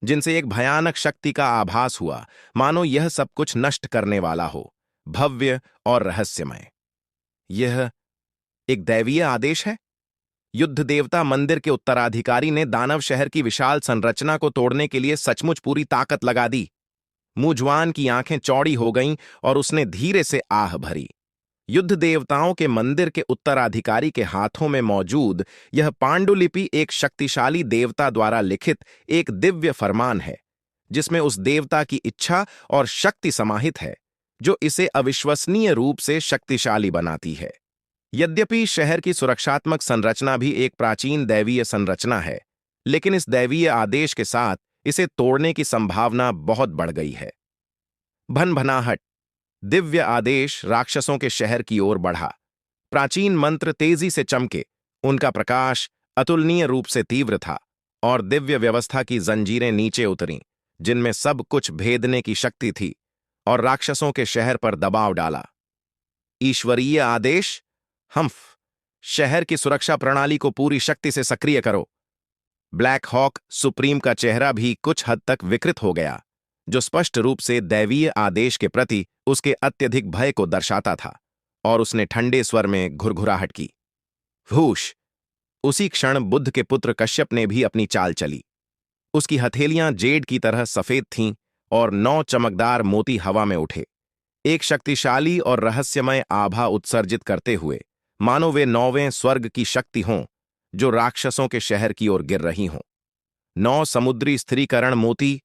जिनसे एक भयानक शक्ति का आभास हुआ, मानो यह सब कुछ नष्ट करने वाला हो, भव्य और रहस्यमय। यह एक दैवीय आदेश है। युद्ध देवता मंदिर के उत्तराधिकारी ने दानव शहर की विशाल संरचना को तोड़ने के लिए सचमुच पूरी ताकत लगा दी। मुजवान की आंखें चौड़ी हो गईं और उसने धीरे से आह भरी। युद्ध देवताओं के मंदिर के उत्तराधिकारी के हाथों में मौजूद यह पांडुलिपि एक शक्तिशाली देवता द्वारा लिखित एक दिव्य फरमान है, जिसमें उस देवता की इच्छा और शक्ति समाहित है जो इसे अविश्वसनीय रूप से शक्तिशाली बनाती है। यद्यपि शहर की सुरक्षात्मक संरचना भी एक प्राचीन दैवीय संरचना है, लेकिन इस दैवीय आदेश के साथ इसे तोड़ने की संभावना बहुत बढ़ गई है। भनभनाहट। दिव्य आदेश राक्षसों के शहर की ओर बढ़ा। प्राचीन मंत्र तेजी से चमके, उनका प्रकाश अतुलनीय रूप से तीव्र था, और दिव्य व्यवस्था की जंजीरें नीचे उतरीं, जिनमें सब कुछ भेदने की शक्ति थी, और राक्षसों के शहर पर दबाव डाला। ईश्वरीय आदेश। हम्फ। शहर की सुरक्षा प्रणाली को पूरी शक्ति से सक्रिय करो। ब्लैक हॉक सुप्रीम का चेहरा भी कुछ हद तक विकृत हो गया, जो स्पष्ट रूप से दैवीय आदेश के प्रति उसके अत्यधिक भय को दर्शाता था, और उसने ठंडे स्वर में घुरघुराहट की। भूष। उसी क्षण बुद्ध के पुत्र कश्यप ने भी अपनी चाल चली। उसकी हथेलियां जेड की तरह सफेद थीं और 9 चमकदार मोती हवा में उठे, एक शक्तिशाली और रहस्यमय आभा उत्सर्जित करते हुए, मानो वे 9वें स्वर्ग की शक्ति हों जो राक्षसों के शहर की ओर गिर रही हों। 9 समुद्री स्थिरीकरण मोती।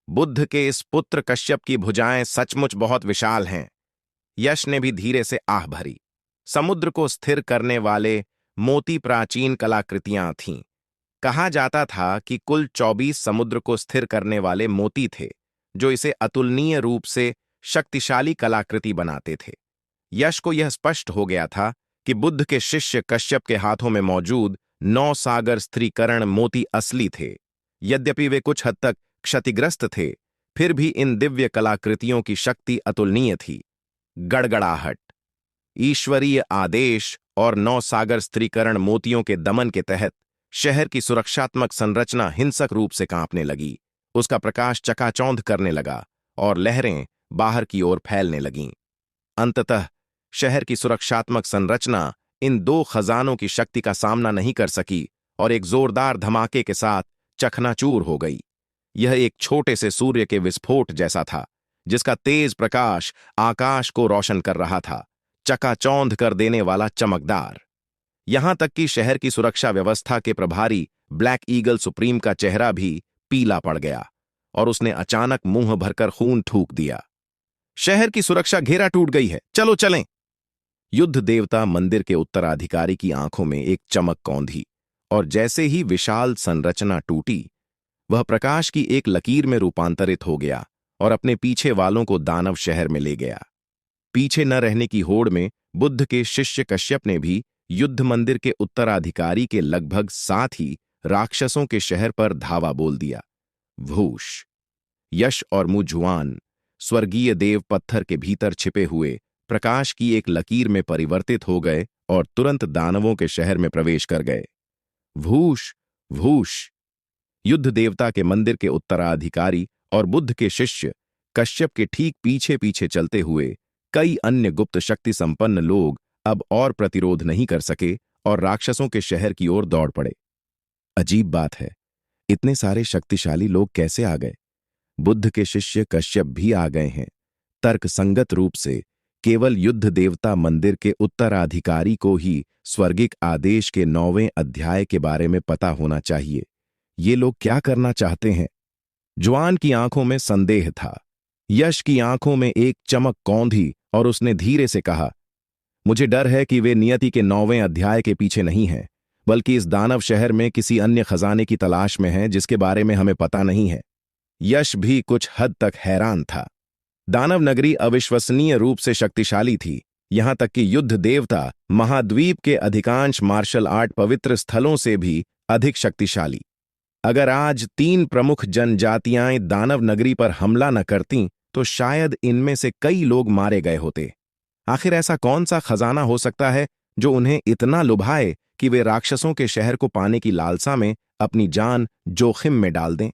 बुद्ध के इस पुत्र कश्यप की भुजाएं सचमुच बहुत विशाल हैं। यश ने भी धीरे से आह भरी। समुद्र को स्थिर करने वाले मोती प्राचीन कलाकृतियां थीं। कहा जाता था कि कुल 24 समुद्र को स्थिर करने वाले मोती थे, जो इसे अतुलनीय रूप से शक्तिशाली कलाकृति बनाते थे। यश को यह स्पष्ट हो गया था कि बुद्ध के शिष्य कश्यप के हाथों में मौजूद 9 सागर स्थिरीकरण मोती असली थे। यद्यपि वे कुछ हद तक क्षतिग्रस्त थे, फिर भी इन दिव्य कलाकृतियों की शक्ति अतुलनीय थी। गड़गड़ाहट। ईश्वरीय आदेश और 9 सागर स्थिरीकरण मोतियों के दमन के तहत शहर की सुरक्षात्मक संरचना हिंसक रूप से कांपने लगी। उसका प्रकाश चकाचौंध करने लगा और लहरें बाहर की ओर फैलने लगीं। अंततः शहर की सुरक्षात्मक संरचना इन 2 खजानों की शक्ति का सामना नहीं कर सकी और एक जोरदार धमाके के साथ चकनाचूर हो गई। यह एक छोटे से सूर्य के विस्फोट जैसा था, जिसका तेज प्रकाश आकाश को रोशन कर रहा था, चकाचौंध कर देने वाला, चमकदार। यहां तक कि शहर की सुरक्षा व्यवस्था के प्रभारी ब्लैक ईगल सुप्रीम का चेहरा भी पीला पड़ गया और उसने अचानक मुंह भरकर खून थूक दिया। शहर की सुरक्षा घेरा टूट गई है, चलो चलें। युद्ध देवता मंदिर के उत्तराधिकारी की आंखों में एक चमक कौंधी, और जैसे ही विशाल संरचना टूटी, वह प्रकाश की एक लकीर में रूपांतरित हो गया और अपने पीछे वालों को दानव शहर में ले गया। पीछे न रहने की होड़ में बुद्ध के शिष्य कश्यप ने भी युद्ध मंदिर के उत्तराधिकारी के लगभग साथ ही राक्षसों के शहर पर धावा बोल दिया। भूष। यश और मुजुआन स्वर्गीय देव पत्थर के भीतर छिपे हुए प्रकाश की एक लकीर में परिवर्तित हो गए और तुरंत दानवों के शहर में प्रवेश कर गए। भूष। भूष। युद्ध देवता के मंदिर के उत्तराधिकारी और बुद्ध के शिष्य कश्यप के ठीक पीछे पीछे चलते हुए कई अन्य गुप्त शक्ति संपन्न लोग अब और प्रतिरोध नहीं कर सके और राक्षसों के शहर की ओर दौड़ पड़े। अजीब बात है, इतने सारे शक्तिशाली लोग कैसे आ गए? बुद्ध के शिष्य कश्यप भी आ गए हैं। तर्कसंगत रूप से केवल युद्ध देवता मंदिर के उत्तराधिकारी को ही स्वर्गिक आदेश के 9वें अध्याय के बारे में पता होना चाहिए। ये लोग क्या करना चाहते हैं? जुआन की आंखों में संदेह था। यश की आंखों में एक चमक कौंधी और उसने धीरे से कहा, मुझे डर है कि वे नियति के 9वें अध्याय के पीछे नहीं हैं, बल्कि इस दानव शहर में किसी अन्य खजाने की तलाश में हैं जिसके बारे में हमें पता नहीं है। यश भी कुछ हद तक हैरान था। दानव नगरी अविश्वसनीय रूप से शक्तिशाली थी, यहां तक कि युद्ध देवता महाद्वीप के अधिकांश मार्शल आर्ट पवित्र स्थलों से भी अधिक शक्तिशाली। अगर आज 3 प्रमुख जनजातियां दानव नगरी पर हमला न करतीं, तो शायद इनमें से कई लोग मारे गए होते। आखिर ऐसा कौन सा खजाना हो सकता है जो उन्हें इतना लुभाए कि वे राक्षसों के शहर को पाने की लालसा में अपनी जान जोखिम में डाल दें?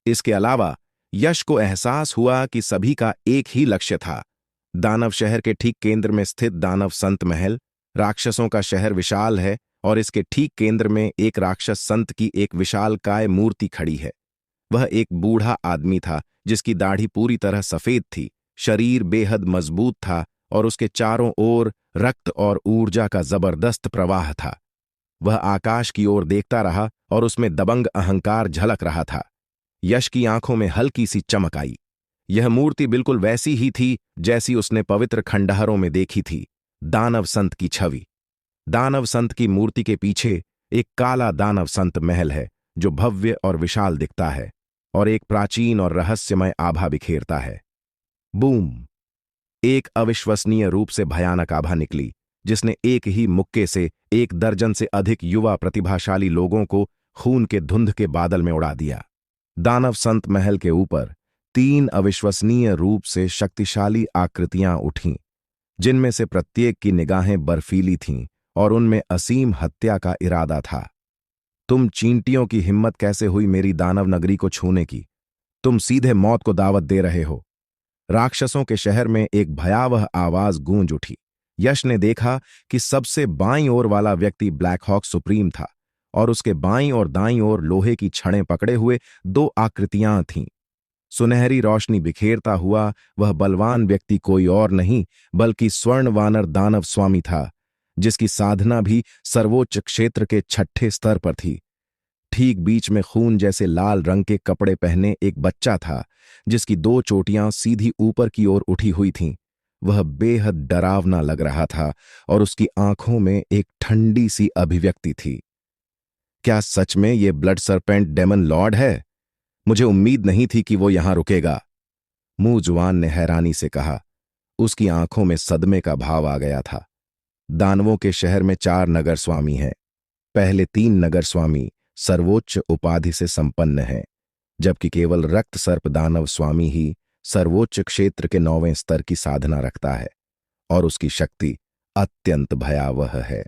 इसके अलावा यश को एहसास हुआ कि सभी का एक ही लक्ष्य था। दानव शहर के ठीक केंद्र में स्थित दानव संत महल, राक्षसों का शहर विशाल है और इसके ठीक केंद्र में एक राक्षस संत की एक विशालकाय मूर्ति खड़ी है। वह एक बूढ़ा आदमी था जिसकी दाढ़ी पूरी तरह सफेद थी, शरीर बेहद मजबूत था और उसके चारों ओर रक्त और ऊर्जा का जबरदस्त प्रवाह था। वह आकाश की ओर देखता रहा और उसमें दबंग अहंकार झलक रहा था। यश की आंखों में हल्की सी चमक आई। यह मूर्ति बिल्कुल वैसी ही थी जैसी उसने पवित्र खंडहरों में देखी थी, दानव संत की छवि। दानव संत की मूर्ति के पीछे एक काला दानव संत महल है जो भव्य और विशाल दिखता है और एक प्राचीन और रहस्यमय आभा बिखेरता है। बूम! एक अविश्वसनीय रूप से भयानक आभा निकली जिसने एक ही मुक्के से 1 दर्जन से अधिक युवा प्रतिभाशाली लोगों को खून के धुंध के बादल में उड़ा दिया। दानव संत महल के ऊपर 3 अविश्वसनीय रूप से शक्तिशाली आकृतियां उठीं, जिनमें से प्रत्येक की निगाहें बर्फीली थीं और उनमें असीम हत्या का इरादा था। तुम चींटियों की हिम्मत कैसे हुई मेरी दानव नगरी को छूने की? तुम सीधे मौत को दावत दे रहे हो। राक्षसों के शहर में एक भयावह आवाज गूंज उठी। यश ने देखा कि सबसे बाईं ओर वाला व्यक्ति ब्लैक हॉक सुप्रीम था और उसके बाईं और दाईं ओर लोहे की छड़ें पकड़े हुए 2 आकृतियां थीं। सुनहरी रोशनी बिखेरता हुआ वह बलवान व्यक्ति कोई और नहीं बल्कि स्वर्ण वानर दानव स्वामी था, जिसकी साधना भी सर्वोच्च क्षेत्र के 6ठे स्तर पर थी। ठीक बीच में खून जैसे लाल रंग के कपड़े पहने एक बच्चा था जिसकी 2 चोटियां सीधी ऊपर की ओर उठी हुई थीं। वह बेहद डरावना लग रहा था और उसकी आंखों में एक ठंडी सी अभिव्यक्ति थी। क्या सच में ये ब्लड सरपेंट डेमन लॉर्ड है? मुझे उम्मीद नहीं थी कि वो यहां रुकेगा, मुंहजुआन ने हैरानी से कहा। उसकी आंखों में सदमे का भाव आ गया था। दानवों के शहर में 4 नगर स्वामी हैं। पहले 3 नगर स्वामी सर्वोच्च उपाधि से संपन्न हैं, जबकि केवल रक्त सर्प दानव स्वामी ही सर्वोच्च क्षेत्र के 9वें स्तर की साधना रखता है और उसकी शक्ति अत्यंत भयावह है।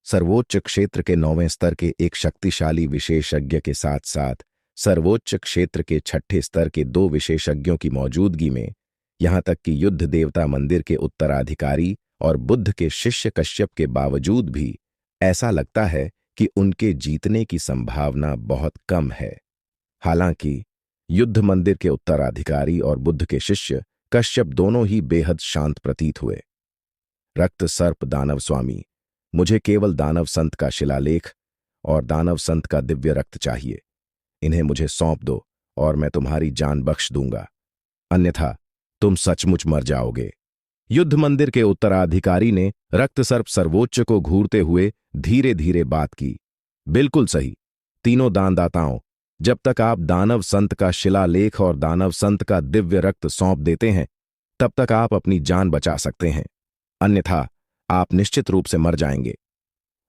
सर्वोच्च क्षेत्र के 9वें स्तर के एक शक्तिशाली विशेषज्ञ के साथ साथ सर्वोच्च क्षेत्र के 6ठे स्तर के 2 विशेषज्ञों की मौजूदगी में, यहां तक कि युद्ध देवता मंदिर के उत्तराधिकारी और बुद्ध के शिष्य कश्यप के बावजूद भी ऐसा लगता है कि उनके जीतने की संभावना बहुत कम है। हालांकि युद्ध मंदिर के उत्तराधिकारी और बुद्ध के शिष्य कश्यप दोनों ही बेहद शांत प्रतीत हुए। रक्त सर्प दानव स्वामी, मुझे केवल दानव संत का शिलालेख और दानव संत का दिव्य रक्त चाहिए। इन्हें मुझे सौंप दो और मैं तुम्हारी जान बख्श दूंगा, अन्यथा तुम सचमुच मर जाओगे। युद्ध मंदिर के उत्तराधिकारी ने रक्त सर्प सर्वोच्च को घूरते हुए धीरे धीरे बात की। बिल्कुल सही, तीनों दानदाताओं, जब तक आप दानव संत का शिलालेख और दानव संत का दिव्य रक्त सौंप देते हैं तब तक आप अपनी जान बचा सकते हैं, अन्यथा आप निश्चित रूप से मर जाएंगे।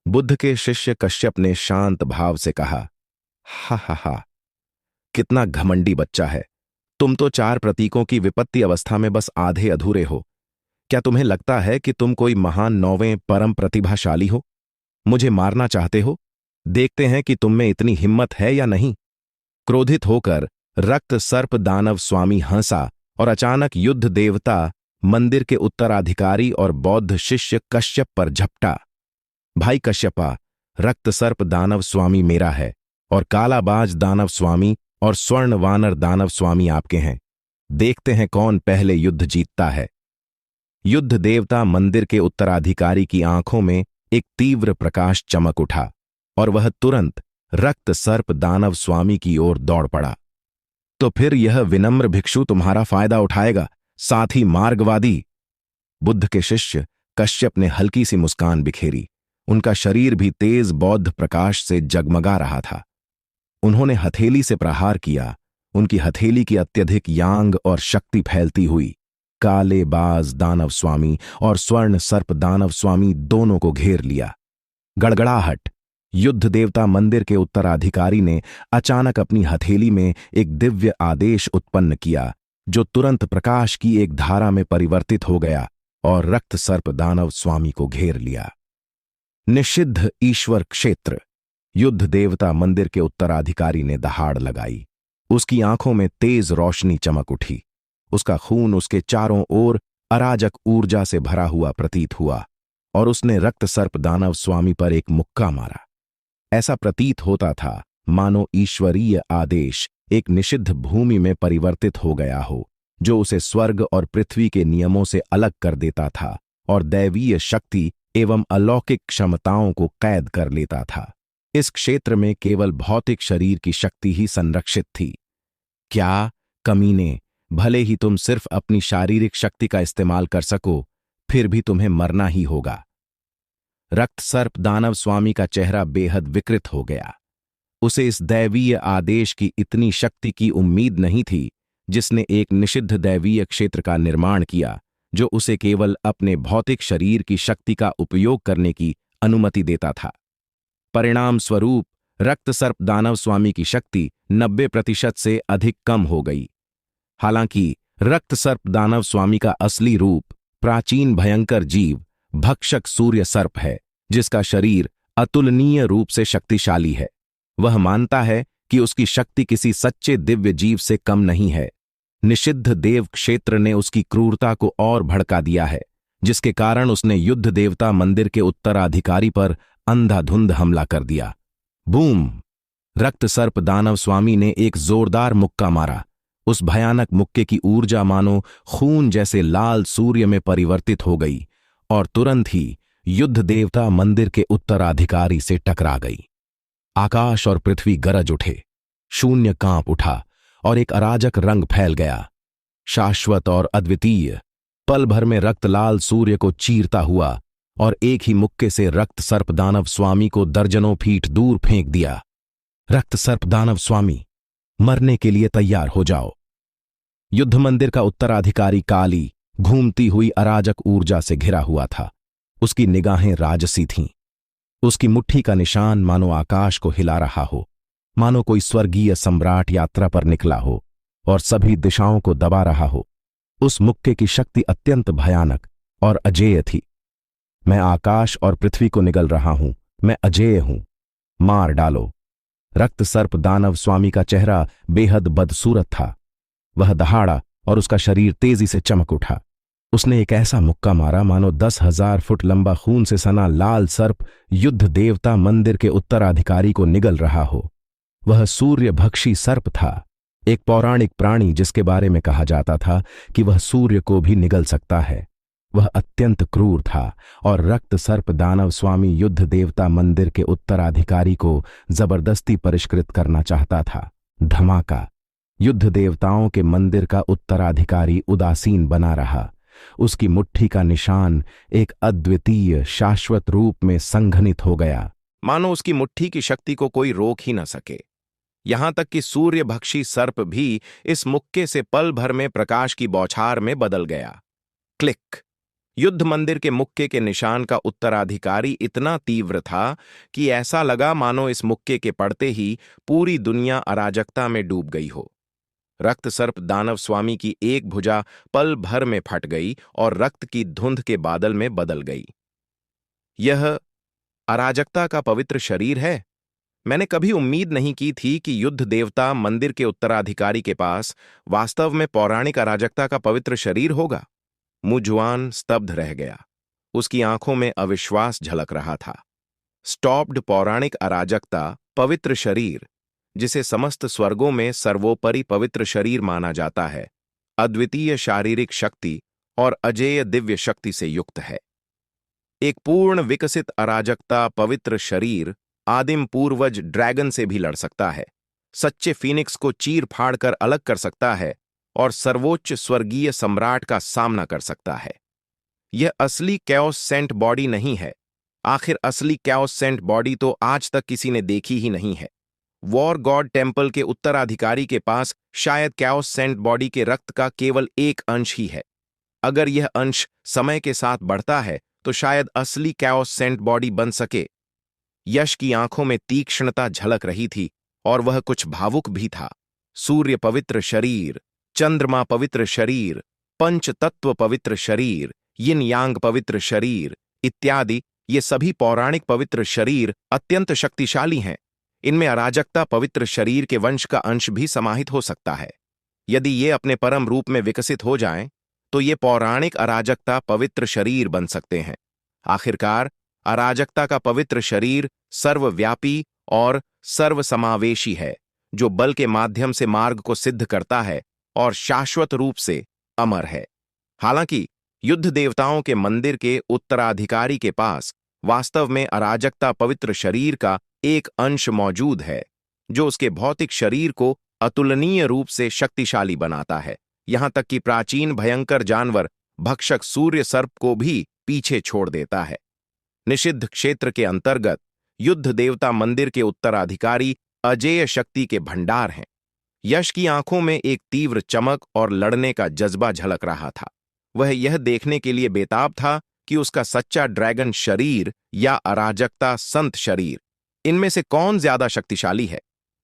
बुद्ध के शिष्य कश्यप ने शांत भाव से कहा। हा हा हा, कितना घमंडी बच्चा है। तुम तो 4 प्रतीकों की विपत्ति अवस्था में बस आधे अधूरे हो। क्या तुम्हें लगता है कि तुम कोई महान 9वें परम प्रतिभाशाली हो? मुझे मारना चाहते हो? देखते हैं कि तुम में इतनी हिम्मत है या नहीं। क्रोधित होकर रक्त सर्प दानव स्वामी हंसा और अचानक युद्ध देवता मंदिर के उत्तराधिकारी और बौद्ध शिष्य कश्यप पर झपटा। भाई कश्यपा, रक्त सर्प दानव स्वामी मेरा है और कालाबाज दानव स्वामी और स्वर्ण वानर दानव स्वामी आपके हैं। देखते हैं कौन पहले युद्ध जीतता है। युद्ध देवता मंदिर के उत्तराधिकारी की आंखों में एक तीव्र प्रकाश चमक उठा और वह तुरंत रक्त सर्प दानव स्वामी की ओर दौड़ पड़ा। तो फिर यह विनम्र भिक्षु तुम्हारा फायदा उठाएगा, साथ ही मार्गवादी। बुद्ध के शिष्य कश्यप ने हल्की सी मुस्कान बिखेरी। उनका शरीर भी तेज बौद्ध प्रकाश से जगमगा रहा था। उन्होंने हथेली से प्रहार किया। उनकी हथेली की अत्यधिक यांग और शक्ति फैलती हुई काले बाज दानव स्वामी और स्वर्ण सर्प दानव स्वामी दोनों को घेर लिया। गड़गड़ाहट। युद्ध देवता मंदिर के उत्तराधिकारी ने अचानक अपनी हथेली में एक दिव्य आदेश उत्पन्न किया जो तुरंत प्रकाश की एक धारा में परिवर्तित हो गया और रक्त सर्प दानव स्वामी को घेर लिया। निषिद्ध ईश्वर क्षेत्र। युद्ध देवता मंदिर के उत्तराधिकारी ने दहाड़ लगाई। उसकी आंखों में तेज रोशनी चमक उठी। उसका खून उसके चारों ओर अराजक ऊर्जा से भरा हुआ प्रतीत हुआ और उसने रक्त सर्प दानव स्वामी पर एक मुक्का मारा। ऐसा प्रतीत होता था मानो ईश्वरीय आदेश एक निषिद्ध भूमि में परिवर्तित हो गया हो, जो उसे स्वर्ग और पृथ्वी के नियमों से अलग कर देता था और दैवीय शक्ति एवं अलौकिक क्षमताओं को कैद कर लेता था। इस क्षेत्र में केवल भौतिक शरीर की शक्ति ही संरक्षित थी। क्या कमीने, भले ही तुम सिर्फ अपनी शारीरिक शक्ति का इस्तेमाल कर सको, फिर भी तुम्हें मरना ही होगा। रक्त सर्प दानव स्वामी का चेहरा बेहद विकृत हो गया। उसे इस दैवीय आदेश की इतनी शक्ति की उम्मीद नहीं थी, जिसने एक निषिद्ध दैवीय क्षेत्र का निर्माण किया, जो उसे केवल अपने भौतिक शरीर की शक्ति का उपयोग करने की अनुमति देता था। परिणाम स्वरूप रक्त सर्प दानव स्वामी की शक्ति 90% से अधिक कम हो गई। हालांकि रक्त सर्प दानव स्वामी का असली रूप प्राचीन भयंकर जीव भक्षक सूर्य सर्प है, जिसका शरीर अतुलनीय रूप से शक्तिशाली है। वह मानता है कि उसकी शक्ति किसी सच्चे दिव्य जीव से कम नहीं है। निषिद्ध देव क्षेत्र ने उसकी क्रूरता को और भड़का दिया है, जिसके कारण उसने युद्ध देवता मंदिर के उत्तराधिकारी पर अंधाधुंध हमला कर दिया। बूम! रक्त सर्प दानव स्वामी ने एक जोरदार मुक्का मारा। उस भयानक मुक्के की ऊर्जा मानो खून जैसे लाल सूर्य में परिवर्तित हो गई और तुरंत ही युद्ध देवता मंदिर के उत्तराधिकारी से टकरा गई। आकाश और पृथ्वी गरज उठे, शून्य कांप उठा और एक अराजक रंग फैल गया। शाश्वत और अद्वितीय, पल भर में रक्त लाल सूर्य को चीरता हुआ और एक ही मुक्के से रक्त सर्प दानव स्वामी को दर्जनों फीट दूर फेंक दिया। रक्त सर्प दानव स्वामी, मरने के लिए तैयार हो जाओ। युद्ध मंदिर का उत्तराधिकारी काली, घूमती हुई अराजक ऊर्जा से घिरा हुआ था। उसकी निगाहें राजसी थीं। उसकी मुट्ठी का निशान मानो आकाश को हिला रहा हो, मानो कोई स्वर्गीय सम्राट यात्रा पर निकला हो और सभी दिशाओं को दबा रहा हो। उस मुक्के की शक्ति अत्यंत भयानक और अजेय थी। मैं आकाश और पृथ्वी को निगल रहा हूं, मैं अजेय हूं, मार डालो। रक्त सर्प दानव स्वामी का चेहरा बेहद बदसूरत था। वह दहाड़ा और उसका शरीर तेजी से चमक उठा। उसने एक ऐसा मुक्का मारा मानो 10,000 फुट लंबा खून से सना लाल सर्प युद्ध देवता मंदिर के उत्तराधिकारी को निगल रहा हो। वह सूर्य भक्षी सर्प था, एक पौराणिक प्राणी जिसके बारे में कहा जाता था कि वह सूर्य को भी निगल सकता है। वह अत्यंत क्रूर था और रक्त सर्प दानव स्वामी युद्ध देवता मंदिर के उत्तराधिकारी को जबरदस्ती परिष्कृत करना चाहता था। धमाका! युद्ध देवताओं के मंदिर का उत्तराधिकारी उदासीन बना रहा। उसकी मुट्ठी का निशान एक अद्वितीय शाश्वत रूप में संघनित हो गया, मानो उसकी मुट्ठी की शक्ति को कोई रोक ही न सके। यहां तक कि सूर्य भक्षी सर्प भी इस मुक्के से पल भर में प्रकाश की बौछार में बदल गया। क्लिक! युद्ध मंदिर के मुक्के के निशान का उत्तराधिकारी इतना तीव्र था कि ऐसा लगा मानो इस मुक्के के पड़ते ही पूरी दुनिया अराजकता में डूब गई हो। रक्त सर्प दानव स्वामी की एक भुजा पल भर में फट गई और रक्त की धुंध के बादल में बदल गई। यह अराजकता का पवित्र शरीर है। मैंने कभी उम्मीद नहीं की थी कि युद्ध देवता मंदिर के उत्तराधिकारी के पास वास्तव में पौराणिक अराजकता का पवित्र शरीर होगा। मुजुआन स्तब्ध रह गया। उसकी आंखों में अविश्वास झलक रहा था। स्टॉप्ड पौराणिक अराजकता, पवित्र शरीर, जिसे समस्त स्वर्गों में सर्वोपरि पवित्र शरीर माना जाता है, अद्वितीय शारीरिक शक्ति और अजेय दिव्य शक्ति से युक्त है। एक पूर्ण विकसित अराजकता पवित्र शरीर आदिम पूर्वज ड्रैगन से भी लड़ सकता है, सच्चे फीनिक्स को चीर फाड़ कर अलग कर सकता है और सर्वोच्च स्वर्गीय सम्राट का सामना कर सकता है। यह असली कैओस सेंट बॉडी नहीं है। आखिर असली कैओस सेंट बॉडी तो आज तक किसी ने देखी ही नहीं है। वॉर गॉड टेम्पल के उत्तराधिकारी के पास शायद कैओस सेंट बॉडी के रक्त का केवल एक अंश ही है। अगर यह अंश समय के साथ बढ़ता है तो शायद असली कैओस सेंट बॉडी बन सके। यश की आंखों में तीक्ष्णता झलक रही थी और वह कुछ भावुक भी था। सूर्य पवित्र शरीर, चंद्रमा पवित्र शरीर, पंच तत्व पवित्र शरीर, यिन यांग पवित्र शरीर इत्यादि, ये सभी पौराणिक पवित्र शरीर अत्यंत शक्तिशाली हैं। इनमें अराजकता पवित्र शरीर के वंश का अंश भी समाहित हो सकता है। यदि ये अपने परम रूप में विकसित हो जाएं, तो ये पौराणिक अराजकता पवित्र शरीर बन सकते हैं। आखिरकार अराजकता का पवित्र शरीर सर्वव्यापी और सर्वसमावेशी है, जो बल के माध्यम से मार्ग को सिद्ध करता है और शाश्वत रूप से अमर है। हालांकि युद्ध देवताओं के मंदिर के उत्तराधिकारी के पास वास्तव में अराजकता पवित्र शरीर का एक अंश मौजूद है, जो उसके भौतिक शरीर को अतुलनीय रूप से शक्तिशाली बनाता है, यहां तक कि प्राचीन भयंकर जानवर भक्षक सूर्य सर्प को भी पीछे छोड़ देता है। निषिद्ध क्षेत्र के अंतर्गत युद्ध देवता मंदिर के उत्तराधिकारी अजेय शक्ति के भंडार हैं। यश की आंखों में एक तीव्र चमक और लड़ने का जज्बा झलक रहा था। वह यह देखने के लिए बेताब था कि उसका सच्चा ड्रैगन शरीर या अराजकता संत शरीर, इनमें से कौन ज्यादा शक्तिशाली है।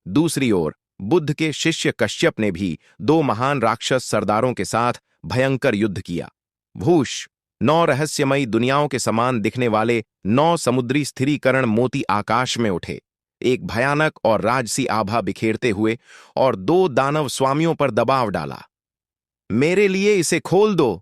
दूसरी ओर बुद्ध के शिष्य कश्यप ने भी 2 महान राक्षस सरदारों के साथ भयंकर युद्ध किया। भूष 9 रहस्यमयी दुनियाओं के समान दिखने वाले 9 समुद्री स्थिरीकरण मोती आकाश में उठे, एक भयानक और राजसी आभा बिखेरते हुए, और 2 दानव स्वामियों पर दबाव डाला। मेरे लिए इसे खोल दो।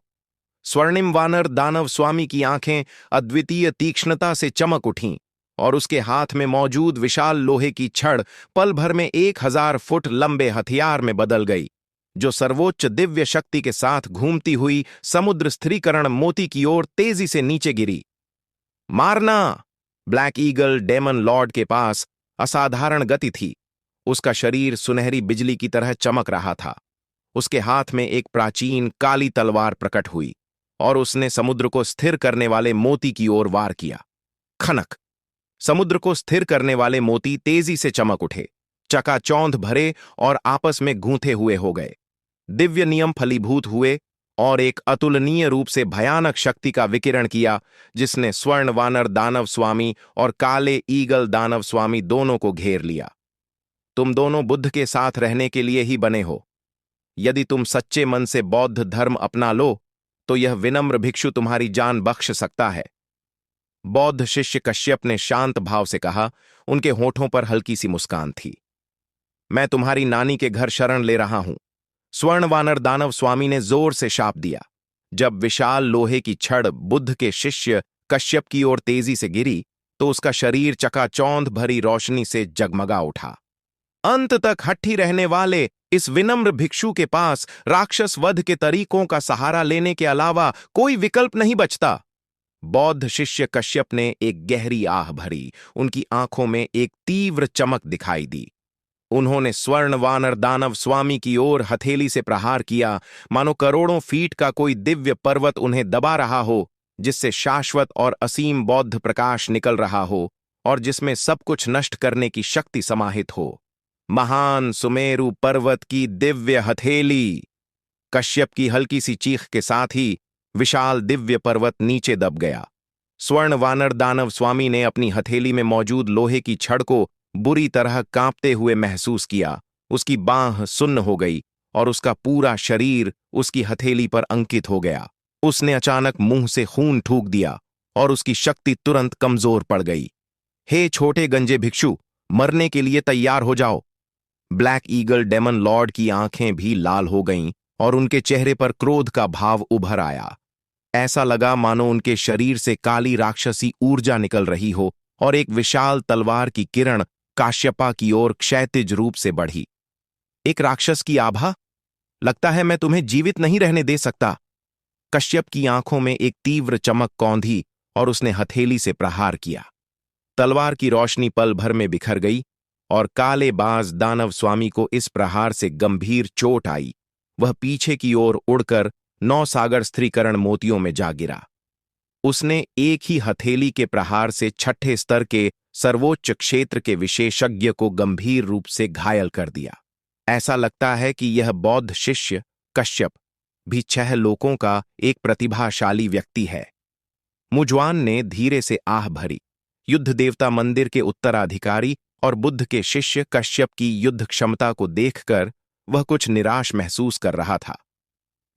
स्वर्णिम वानर दानव स्वामी की आंखें अद्वितीय तीक्ष्णता से चमक उठीं और उसके हाथ में मौजूद विशाल लोहे की छड़ पल भर में 1000 फुट लंबे हथियार में बदल गई, जो सर्वोच्च दिव्य शक्ति के साथ घूमती हुई समुद्र स्थिरीकरण मोती की ओर तेजी से नीचे गिरी। मारना! ब्लैक ईगल डेमन लॉर्ड के पास असाधारण गति थी। उसका शरीर सुनहरी बिजली की तरह चमक रहा था। उसके हाथ में एक प्राचीन काली तलवार प्रकट हुई और उसने समुद्र को स्थिर करने वाले मोती की ओर वार किया। खनक! समुद्र को स्थिर करने वाले मोती तेजी से चमक उठे, चकाचौंध भरे और आपस में गूंथे हुए हो गए। दिव्य नियम फलीभूत हुए और एक अतुलनीय रूप से भयानक शक्ति का विकिरण किया, जिसने स्वर्ण वानर दानव स्वामी और काले ईगल दानव स्वामी दोनों को घेर लिया। तुम दोनों बुद्ध के साथ रहने के लिए ही बने हो। यदि तुम सच्चे मन से बौद्ध धर्म अपना लो, तो यह विनम्र भिक्षु तुम्हारी जान बख्श सकता है। बौद्ध शिष्य कश्यप ने शांत भाव से कहा, उनके होठों पर हल्की सी मुस्कान थी। मैं तुम्हारी नानी के घर शरण ले रहा हूं। स्वर्ण वानर दानव स्वामी ने जोर से शाप दिया। जब विशाल लोहे की छड़ बुद्ध के शिष्य कश्यप की ओर तेजी से गिरी, तो उसका शरीर चकाचौंध भरी रोशनी से जगमगा उठा। अंत तक हट्ठी रहने वाले इस विनम्र भिक्षु के पास राक्षस वध के तरीकों का सहारा लेने के अलावा कोई विकल्प नहीं बचता। बौद्ध शिष्य कश्यप ने एक गहरी आह भरी। उनकी आंखों में एक तीव्र चमक दिखाई दी। उन्होंने स्वर्ण वानर दानव स्वामी की ओर हथेली से प्रहार किया, मानो करोड़ों फीट का कोई दिव्य पर्वत उन्हें दबा रहा हो, जिससे शाश्वत और असीम बौद्ध प्रकाश निकल रहा हो और जिसमें सब कुछ नष्ट करने की शक्ति समाहित हो। महान सुमेरु पर्वत की दिव्य हथेली! कश्यप की हल्की सी चीख के साथ ही विशाल दिव्य पर्वत नीचे दब गया। स्वर्ण वानर दानव स्वामी ने अपनी हथेली में मौजूद लोहे की छड़ को बुरी तरह कांपते हुए महसूस किया। उसकी बांह सुन्न हो गई और उसका पूरा शरीर उसकी हथेली पर अंकित हो गया। उसने अचानक मुंह से खून थूक दिया और उसकी शक्ति तुरंत कमजोर पड़ गई। हे छोटे गंजे भिक्षु, मरने के लिए तैयार हो जाओ। ब्लैक ईगल डेमन लॉर्ड की आंखें भी लाल हो गईं और उनके चेहरे पर क्रोध का भाव उभर आया। ऐसा लगा मानो उनके शरीर से काली राक्षसी ऊर्जा निकल रही हो और एक विशाल तलवार की किरण काश्यपा की ओर क्षैतिज रूप से बढ़ी। एक राक्षस की आभा? लगता है मैं तुम्हें जीवित नहीं रहने दे सकता। कश्यप की आंखों में एक तीव्र चमक कौंधी और उसने हथेली से प्रहार किया। तलवार की रोशनी पल भर में बिखर गई और काले बाज दानव स्वामी को इस प्रहार से गंभीर चोट आई। वह पीछे की ओर उड़कर 9 सागर स्थिरीकरण मोतियों में जा गिरा। उसने एक ही हथेली के प्रहार से 6ठे स्तर के सर्वोच्च क्षेत्र के विशेषज्ञ को गंभीर रूप से घायल कर दिया। ऐसा लगता है कि यह बौद्ध शिष्य कश्यप भी 6 लोकों का एक प्रतिभाशाली व्यक्ति है। मुजवान ने धीरे से आह भरी। युद्ध देवता मंदिर के उत्तराधिकारी और बुद्ध के शिष्य कश्यप की युद्ध क्षमता को देखकर वह कुछ निराश महसूस कर रहा था।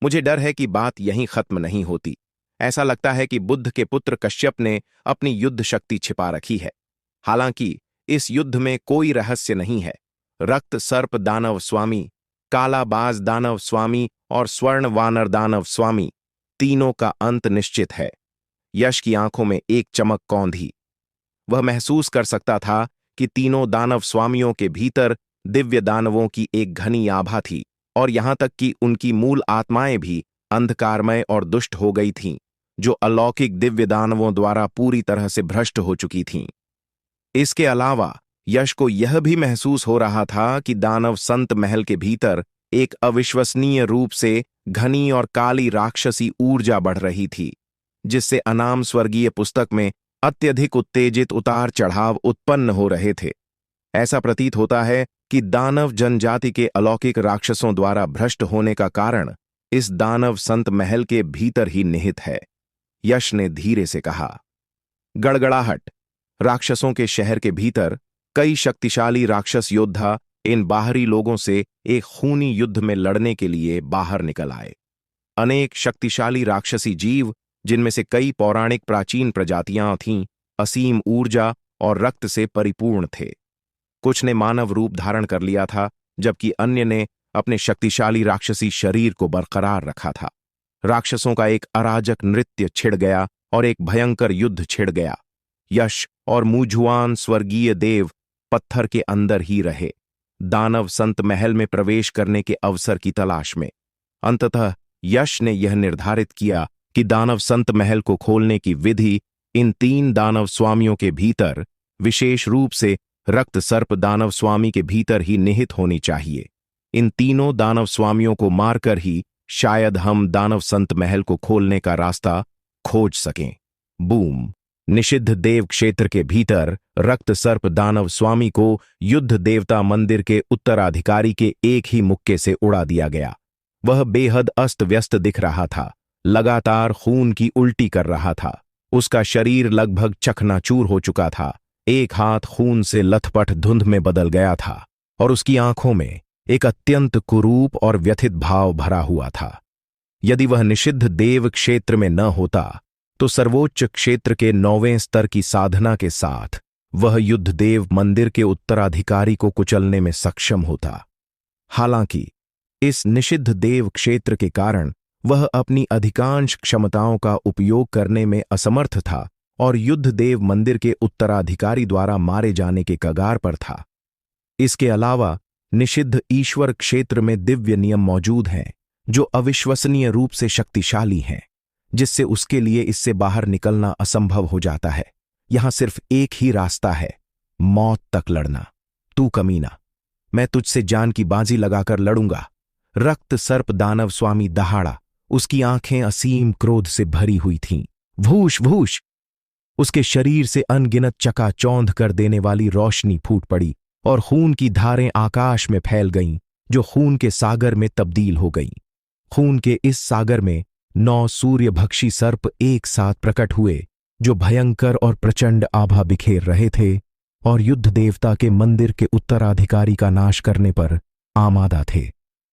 मुझे डर है कि बात यहीं खत्म नहीं होती। ऐसा लगता है कि बुद्ध के पुत्र कश्यप ने अपनी युद्ध शक्ति छिपा रखी है। हालांकि इस युद्ध में कोई रहस्य नहीं है। रक्त सर्प दानव स्वामी, काला बाज दानव स्वामी और स्वर्ण वानर दानव स्वामी, तीनों का अंत निश्चित है। यश की आंखों में एक चमक कौंधी। वह महसूस कर सकता था कि तीनों दानव स्वामियों के भीतर दिव्य दानवों की एक घनी आभा थी, और यहां तक कि उनकी मूल आत्माएं भी अंधकारमय और दुष्ट हो गई थीं, जो अलौकिक दिव्य दानवों द्वारा पूरी तरह से भ्रष्ट हो चुकी थीं। इसके अलावा यश को यह भी महसूस हो रहा था कि दानव संत महल के भीतर एक अविश्वसनीय रूप से घनी और काली राक्षसी ऊर्जा बढ़ रही थी, जिससे अनाम स्वर्गीय पुस्तक में अत्यधिक उत्तेजित उतार चढ़ाव उत्पन्न हो रहे थे। ऐसा प्रतीत होता है कि दानव जनजाति के अलौकिक राक्षसों द्वारा भ्रष्ट होने का कारण इस दानव संत महल के भीतर ही निहित है। यश ने धीरे से कहा। गड़गड़ाहट। राक्षसों के शहर के भीतर कई शक्तिशाली राक्षस योद्धा इन बाहरी लोगों से एक खूनी युद्ध में लड़ने के लिए बाहर निकल आए। अनेक शक्तिशाली राक्षसी जीव, जिनमें से कई पौराणिक प्राचीन प्रजातियां थीं, असीम ऊर्जा और रक्त से परिपूर्ण थे। कुछ ने मानव रूप धारण कर लिया था, जबकि अन्य ने अपने शक्तिशाली राक्षसी शरीर को बरकरार रखा था। राक्षसों का एक अराजक नृत्य छिड़ गया और एक भयंकर युद्ध छिड़ गया। यश और मुझुआन स्वर्गीय देव पत्थर के अंदर ही रहे, दानव संत महल में प्रवेश करने के अवसर की तलाश में। अंततः यश ने यह निर्धारित किया कि दानव संत महल को खोलने की विधि इन तीन दानव स्वामियों के भीतर, विशेष रूप से रक्त सर्प दानव स्वामी के भीतर ही निहित होनी चाहिए। इन तीनों दानव स्वामियों को मारकर ही शायद हम दानव संत महल को खोलने का रास्ता खोज सकें। बूम। निषिद्ध देव क्षेत्र के भीतर रक्त सर्प दानव स्वामी को युद्ध देवता मंदिर के उत्तराधिकारी के एक ही मुक्के से उड़ा दिया गया। वह बेहद अस्त व्यस्त दिख रहा था, लगातार खून की उल्टी कर रहा था। उसका शरीर लगभग चकनाचूर हो चुका था, एक हाथ खून से लथपथ धुंध में बदल गया था, और उसकी आंखों में एक अत्यंत कुरूप और व्यथित भाव भरा हुआ था। यदि वह निषिद्ध देव क्षेत्र में न होता तो सर्वोच्च क्षेत्र के 9वें स्तर की साधना के साथ वह युद्ध देव मंदिर के उत्तराधिकारी को कुचलने में सक्षम होता। हालांकि इस निषिद्ध देव क्षेत्र के कारण वह अपनी अधिकांश क्षमताओं का उपयोग करने में असमर्थ था और युद्ध देव मंदिर के उत्तराधिकारी द्वारा मारे जाने के कगार पर था। इसके अलावा निषिद्ध ईश्वर क्षेत्र में दिव्य नियम मौजूद हैं जो अविश्वसनीय रूप से शक्तिशाली हैं, जिससे उसके लिए इससे बाहर निकलना असंभव हो जाता है। यहां सिर्फ एक ही रास्ता है, मौत तक लड़ना। तू कमीना, मैं तुझसे जान की बाजी लगाकर लड़ूंगा। रक्त सर्प दानव स्वामी दहाड़ा। उसकी आंखें असीम क्रोध से भरी हुई थीं। भूश भूश। उसके शरीर से अनगिनत चकाचौंध कर देने वाली रोशनी फूट पड़ी और खून की धारें आकाश में फैल गईं, जो खून के सागर में तब्दील हो गईं। खून के इस सागर में 9 सूर्यभक्षी सर्प एक साथ प्रकट हुए, जो भयंकर और प्रचंड आभा बिखेर रहे थे और युद्ध देवता के मंदिर के उत्तराधिकारी का नाश करने पर आमादा थे।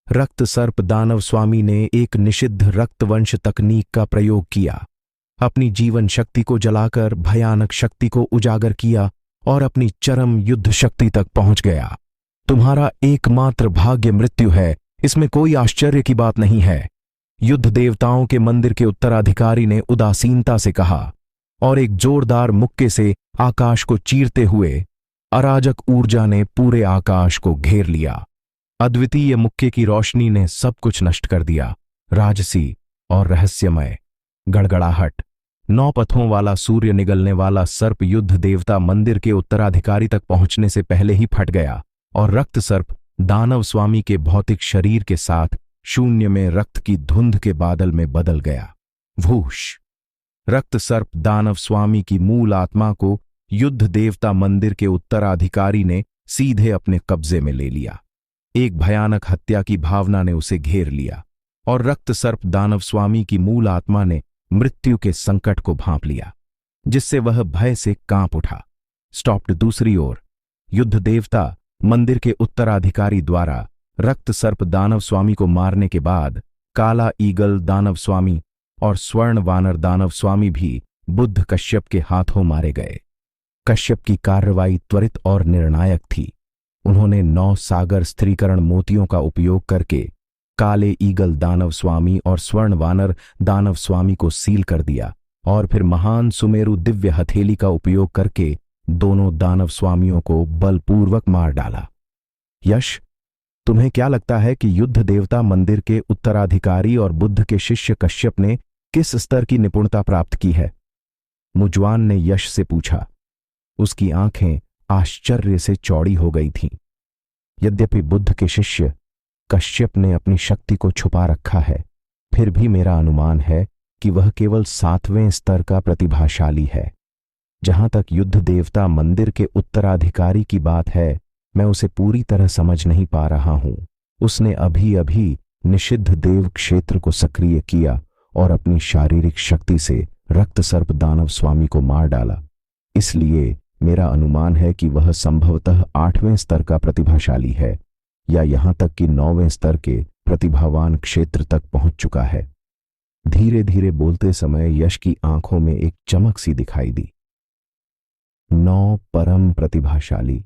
रक्त सर्प दानव स्वामी ने एक निषिद्ध रक्तवंश तकनीक का प्रयोग किया, अपनी जीवन शक्ति को जलाकर भयानक शक्ति को उजागर किया और अपनी चरम युद्ध शक्ति तक पहुंच गया। तुम्हारा एकमात्र भाग्य मृत्यु है, इसमें कोई आश्चर्य की बात नहीं है, युद्ध देवताओं के मंदिर के उत्तराधिकारी ने उदासीनता से कहा, और एक जोरदार मुक्के से आकाश को चीरते हुए अराजक ऊर्जा ने पूरे आकाश को घेर लिया। अद्वितीय मुक्के की रोशनी ने सब कुछ नष्ट कर दिया, राजसी और रहस्यमय। गड़गड़ाहट। 9 पथों वाला सूर्य निगलने वाला सर्प युद्ध देवता मंदिर के उत्तराधिकारी तक पहुंचने से पहले ही फट गया और रक्त सर्प दानव स्वामी के भौतिक शरीर के साथ शून्य में रक्त की धुंध के बादल में बदल गया। भूश। रक्त सर्प दानव स्वामी की मूल आत्मा को युद्ध देवता मंदिर के उत्तराधिकारी ने सीधे अपने कब्जे में ले लिया। एक भयानक हत्या की भावना ने उसे घेर लिया और रक्त सर्प दानव स्वामी की मूल आत्मा ने मृत्यु के संकट को भांप लिया, जिससे वह भय से कांप उठा। स्टॉप्ड। दूसरी ओर युद्ध देवता मंदिर के उत्तराधिकारी द्वारा रक्त सर्प दानव स्वामी को मारने के बाद काला ईगल दानव स्वामी और स्वर्ण वानर दानव स्वामी भी बुद्ध कश्यप के हाथों मारे गए। कश्यप की कार्रवाई त्वरित और निर्णायक थी। उन्होंने 9 सागर स्थिरीकरण मोतियों का उपयोग करके काले ईगल दानव स्वामी और स्वर्ण वानर दानव स्वामी को सील कर दिया और फिर महान सुमेरु दिव्य हथेली का उपयोग करके दोनों दानव स्वामियों को बलपूर्वक मार डाला। यश, तुम्हें क्या लगता है कि युद्ध देवता मंदिर के उत्तराधिकारी और बुद्ध के शिष्य कश्यप ने किस स्तर की निपुणता प्राप्त की है? मुजवान ने यश से पूछा। उसकी आंखें आश्चर्य से चौड़ी हो गई थीं। यद्यपि बुद्ध के शिष्य कश्यप ने अपनी शक्ति को छुपा रखा है, फिर भी मेरा अनुमान है कि वह केवल 7वें स्तर का प्रतिभाशाली है। जहां तक युद्ध देवता मंदिर के उत्तराधिकारी की बात है, मैं उसे पूरी तरह समझ नहीं पा रहा हूं। उसने अभी अभी निषिद्ध देव क्षेत्र को सक्रिय किया और अपनी शारीरिक शक्ति से रक्त सर्प दानव स्वामी को मार डाला। इसलिए मेरा अनुमान है कि वह संभवतः 8वें स्तर का प्रतिभाशाली है या यहां तक कि 9वें स्तर के प्रतिभावान क्षेत्र तक पहुंच चुका है। धीरे धीरे बोलते समय यश की आंखों में एक चमक सी दिखाई दी। 9 परम प्रतिभाशाली।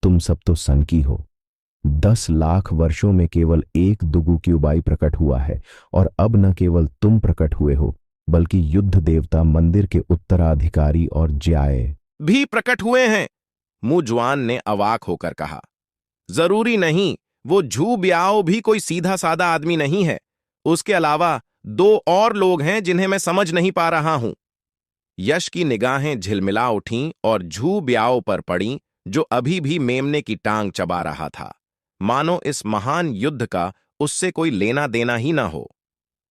तुम सब तो सनकी हो। 10 लाख वर्षों में केवल एक दुगु क्यूबाई प्रकट हुआ है और अब न केवल तुम प्रकट हुए हो, बल्कि युद्ध देवता मंदिर के उत्तराधिकारी और ज्याय भी प्रकट हुए हैं। मुजवान ने अवाक होकर कहा। जरूरी नहीं, वो झू ब्याओ भी कोई सीधा सादा आदमी नहीं है। उसके अलावा 2 और लोग हैं जिन्हें मैं समझ नहीं पा रहा हूं। यश की निगाहें झिलमिला उठीं और झू ब्याओ पर पड़ीं, जो अभी भी मेमने की टांग चबा रहा था, मानो इस महान युद्ध का उससे कोई लेना देना ही ना हो।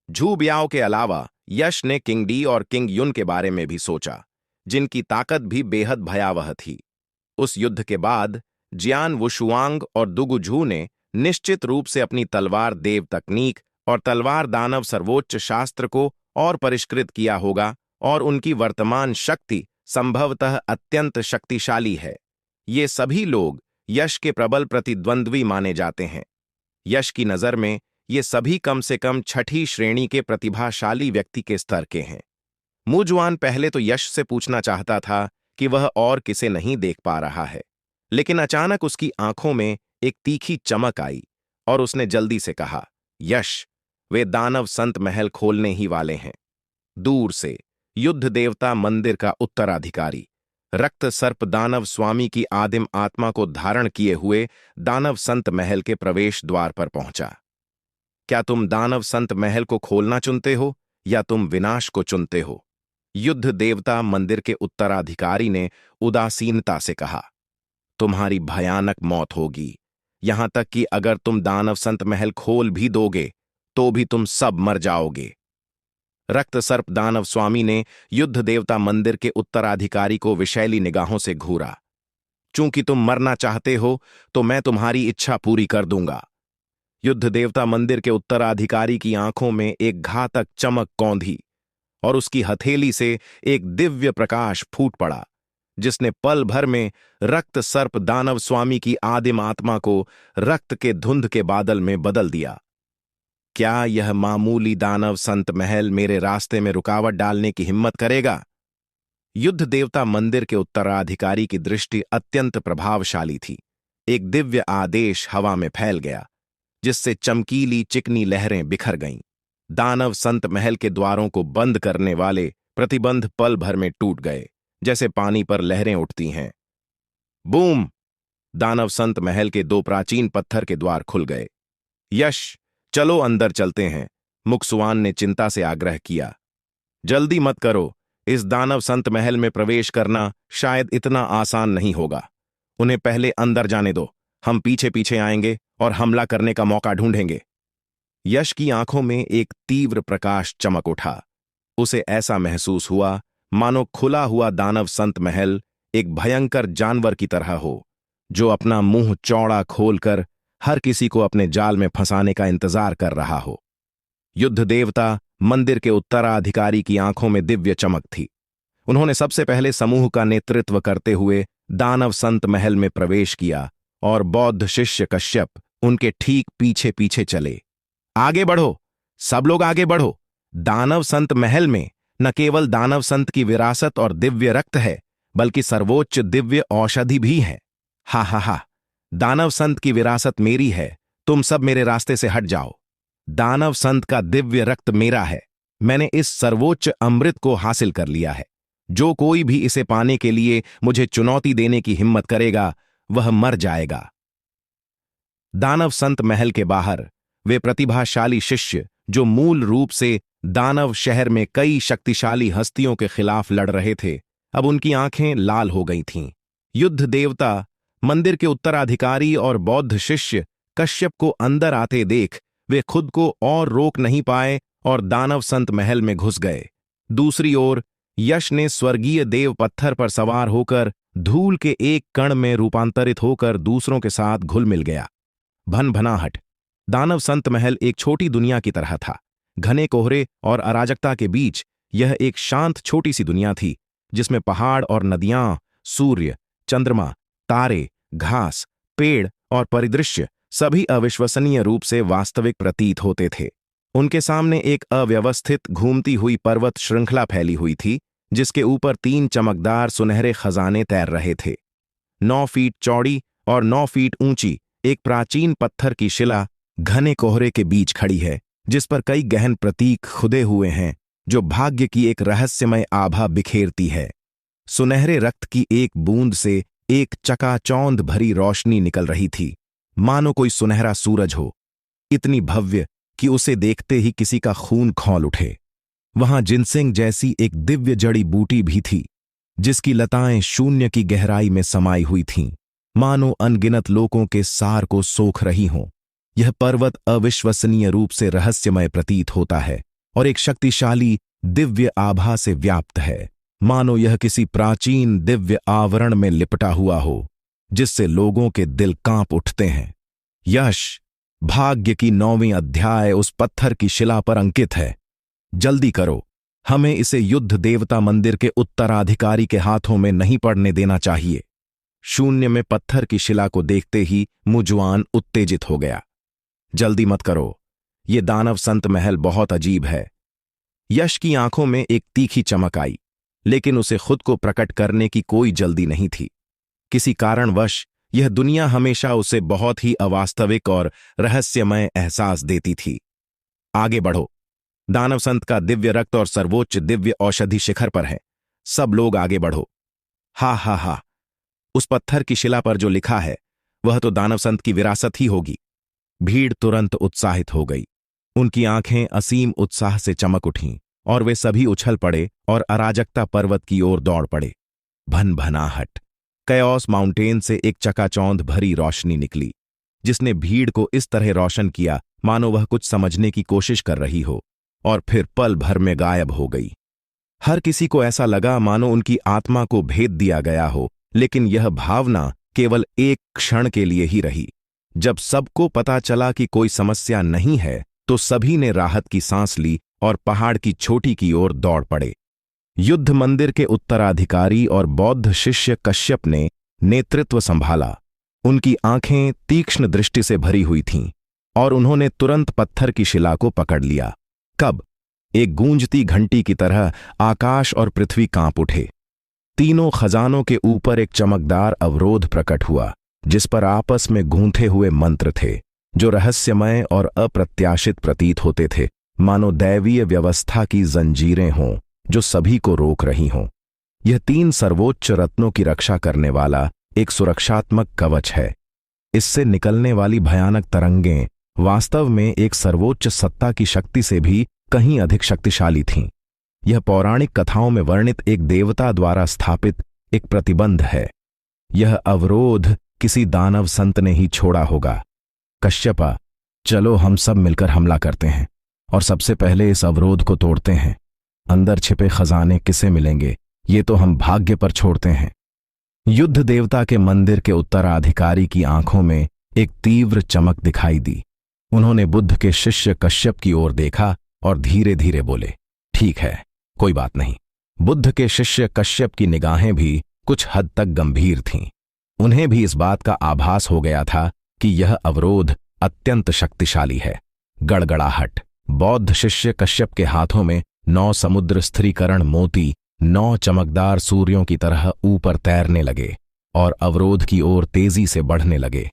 झू ब्याओ के अलावा यश ने किंग डी और किंग युन के बारे में भी सोचा, जिनकी ताकत भी बेहद भयावह थी। उस युद्ध के बाद जियान वुशुआंग और दुगुझू ने निश्चित रूप से अपनी तलवार देव तकनीक और तलवार दानव सर्वोच्च शास्त्र को और परिष्कृत किया होगा और उनकी वर्तमान शक्ति संभवतः अत्यंत शक्तिशाली है। ये सभी लोग यश के प्रबल प्रतिद्वंद्वी माने जाते हैं। यश की नजर में ये सभी कम से कम 6ठी श्रेणी के प्रतिभाशाली व्यक्ति के स्तर के हैं। मुजवान पहले तो यश से पूछना चाहता था कि वह और किसे नहीं देख पा रहा है, लेकिन अचानक उसकी आंखों में एक तीखी चमक आई और उसने जल्दी से कहा, यश, वे दानव संत महल खोलने ही वाले हैं। दूर से युद्ध देवता मंदिर का उत्तराधिकारी रक्त सर्प दानव स्वामी की आदिम आत्मा को धारण किए हुए दानव संत महल के प्रवेश द्वार पर पहुंचा। क्या तुम दानव संत महल को खोलना चुनते हो या तुम विनाश को चुनते हो? युद्ध देवता मंदिर के उत्तराधिकारी ने उदासीनता से कहा। तुम्हारी भयानक मौत होगी। यहां तक कि अगर तुम दानव संत महल खोल भी दोगे तो भी तुम सब मर जाओगे। रक्त सर्प दानव स्वामी ने युद्ध देवता मंदिर के उत्तराधिकारी को विषैली निगाहों से घूरा। चूंकि तुम मरना चाहते हो तो मैं तुम्हारी इच्छा पूरी कर दूंगा। युद्ध देवता मंदिर के उत्तराधिकारी की आंखों में एक घातक चमक कौंधी और उसकी हथेली से एक दिव्य प्रकाश फूट पड़ा, जिसने पल भर में रक्त सर्प दानव स्वामी की आदिम आत्मा को रक्त के धुंध के बादल में बदल दिया। क्या यह मामूली दानव संत महल मेरे रास्ते में रुकावट डालने की हिम्मत करेगा? युद्ध देवता मंदिर के उत्तराधिकारी की दृष्टि अत्यंत प्रभावशाली थी। एक दिव्य आदेश हवा में फैल गया, जिससे चमकीली चिकनी लहरें बिखर गईं। दानव संत महल के द्वारों को बंद करने वाले प्रतिबंध पल भर में टूट गए, जैसे पानी पर लहरें उठती हैं। बूम! दानव संत महल के 2 प्राचीन पत्थर के द्वार खुल गए। यश, चलो अंदर चलते हैं, मुक्सुआन ने चिंता से आग्रह किया। जल्दी मत करो, इस दानव संत महल में प्रवेश करना शायद इतना आसान नहीं होगा। उन्हें पहले अंदर जाने दो, हम पीछे पीछे आएंगे और हमला करने का मौका ढूंढेंगे। यश की आंखों में एक तीव्र प्रकाश चमक उठा। उसे ऐसा महसूस हुआ मानो खुला हुआ दानव संत महल एक भयंकर जानवर की तरह हो, जो अपना मुंह चौड़ा खोलकर हर किसी को अपने जाल में फंसाने का इंतजार कर रहा हो। युद्ध देवता मंदिर के उत्तराधिकारी की आंखों में दिव्य चमक थी। उन्होंने सबसे पहले समूह का नेतृत्व करते हुए दानव संत महल में प्रवेश किया और बौद्ध शिष्य कश्यप उनके ठीक पीछे पीछे चले। आगे बढ़ो, सब लोग आगे बढ़ो। दानव संत महल में न केवल दानव संत की विरासत और दिव्य रक्त है, बल्कि सर्वोच्च दिव्य औषधि भी है। हा हा हा, दानव संत की विरासत मेरी है, तुम सब मेरे रास्ते से हट जाओ। दानव संत का दिव्य रक्त मेरा है, मैंने इस सर्वोच्च अमृत को हासिल कर लिया है। जो कोई भी इसे पाने के लिए मुझे चुनौती देने की हिम्मत करेगा वह मर जाएगा। दानव संत महल के बाहर वे प्रतिभाशाली शिष्य, जो मूल रूप से दानव शहर में कई शक्तिशाली हस्तियों के खिलाफ लड़ रहे थे, अब उनकी आंखें लाल हो गई थीं। युद्ध देवता, मंदिर के उत्तराधिकारी और बौद्ध शिष्य कश्यप को अंदर आते देख वे खुद को और रोक नहीं पाए और दानव संत महल में घुस गए। दूसरी ओर यश ने स्वर्गीय देव पत्थर पर सवार होकर धूल के एक कण में रूपांतरित होकर दूसरों के साथ घुल मिल गया। भनभनाहट। दानव संत महल एक छोटी दुनिया की तरह था। घने कोहरे और अराजकता के बीच यह एक शांत छोटी सी दुनिया थी, जिसमें पहाड़ और नदियां, सूर्य, चंद्रमा, तारे, घास, पेड़ और परिदृश्य सभी अविश्वसनीय रूप से वास्तविक प्रतीत होते थे। उनके सामने एक अव्यवस्थित घूमती हुई पर्वत श्रृंखला फैली हुई थी, जिसके ऊपर 3 चमकदार सुनहरे खजाने तैर रहे थे। 9 फीट चौड़ी और 9 फीट ऊंची एक प्राचीन पत्थर की शिला घने कोहरे के बीच खड़ी है, जिस पर कई गहन प्रतीक खुदे हुए हैं, जो भाग्य की एक रहस्यमय आभा बिखेरती है। सुनहरे रक्त की एक बूंद से एक चकाचौंध भरी रोशनी निकल रही थी, मानो कोई सुनहरा सूरज हो, इतनी भव्य कि उसे देखते ही किसी का खून खौल उठे। वहां जिनसिंग जैसी एक दिव्य जड़ी बूटी भी थी, जिसकी लताएं शून्य की गहराई में समाई हुई थीं, मानो अनगिनत लोगों के सार को सोख रही हों। यह पर्वत अविश्वसनीय रूप से रहस्यमय प्रतीत होता है और एक शक्तिशाली दिव्य आभा से व्याप्त है, मानो यह किसी प्राचीन दिव्य आवरण में लिपटा हुआ हो, जिससे लोगों के दिल कांप उठते हैं। यश, भाग्य की 9वीं अध्याय उस पत्थर की शिला पर अंकित है। जल्दी करो, हमें इसे युद्ध देवता मंदिर के उत्तराधिकारी के हाथों में नहीं पड़ने देना चाहिए। शून्य में पत्थर की शिला को देखते ही मुजुआन उत्तेजित हो गया। जल्दी मत करो, ये दानव संत महल बहुत अजीब है। यश की आंखों में एक तीखी चमक आई, लेकिन उसे खुद को प्रकट करने की कोई जल्दी नहीं थी। किसी कारणवश यह दुनिया हमेशा उसे बहुत ही अवास्तविक और रहस्यमय एहसास देती थी। आगे बढ़ो, दानव संत का दिव्य रक्त और सर्वोच्च दिव्य औषधि शिखर पर है, सब लोग आगे बढ़ो। हा हा हा, उस पत्थर की शिला पर जो लिखा है वह तो दानव संत की विरासत ही होगी। भीड़ तुरंत उत्साहित हो गई, उनकी आंखें असीम उत्साह से चमक उठीं और वे सभी उछल पड़े और अराजकता पर्वत की ओर दौड़ पड़े। भनभनाहट। कयास माउंटेन से एक चकाचौंध भरी रोशनी निकली, जिसने भीड़ को इस तरह रोशन किया मानो वह कुछ समझने की कोशिश कर रही हो, और फिर पल भर में गायब हो गई। हर किसी को ऐसा लगा मानो उनकी आत्मा को भेद दिया गया हो, लेकिन यह भावना केवल एक क्षण के लिए ही रही। जब सबको पता चला कि कोई समस्या नहीं है, तो सभी ने राहत की सांस ली और पहाड़ की चोटी की ओर दौड़ पड़े। युद्ध मंदिर के उत्तराधिकारी और बौद्ध शिष्य कश्यप ने नेतृत्व संभाला। उनकी आंखें तीक्ष्ण दृष्टि से भरी हुई थीं और उन्होंने तुरंत पत्थर की शिला को पकड़ लिया। कब एक गूंजती घंटी की तरह आकाश और पृथ्वी कांप उठे। तीनों खजानों के ऊपर एक चमकदार अवरोध प्रकट हुआ, जिस पर आपस में गूंथे हुए मंत्र थे, जो रहस्यमय और अप्रत्याशित प्रतीत होते थे, मानो दैवीय व्यवस्था की जंजीरें हों जो सभी को रोक रही हों। यह 3 सर्वोच्च रत्नों की रक्षा करने वाला एक सुरक्षात्मक कवच है। इससे निकलने वाली भयानक तरंगें वास्तव में एक सर्वोच्च सत्ता की शक्ति से भी कहीं अधिक शक्तिशाली थीं। यह पौराणिक कथाओं में वर्णित एक देवता द्वारा स्थापित एक प्रतिबंध है। यह अवरोध किसी दानव संत ने ही छोड़ा होगा। कश्यपा, चलो हम सब मिलकर हमला करते हैं और सबसे पहले इस अवरोध को तोड़ते हैं। अंदर छिपे खजाने किसे मिलेंगे, ये तो हम भाग्य पर छोड़ते हैं। युद्ध देवता के मंदिर के उत्तराधिकारी की आंखों में एक तीव्र चमक दिखाई दी। उन्होंने बुद्ध के शिष्य कश्यप की ओर देखा और धीरे धीरे बोले, ठीक है, कोई बात नहीं। बुद्ध के शिष्य कश्यप की निगाहें भी कुछ हद तक गंभीर थीं। उन्हें भी इस बात का आभास हो गया था कि यह अवरोध अत्यंत शक्तिशाली है। गड़गड़ाहट। बौद्ध शिष्य कश्यप के हाथों में 9 समुद्र स्थिरीकरण मोती 9 चमकदार सूर्यों की तरह ऊपर तैरने लगे और अवरोध की ओर तेजी से बढ़ने लगे।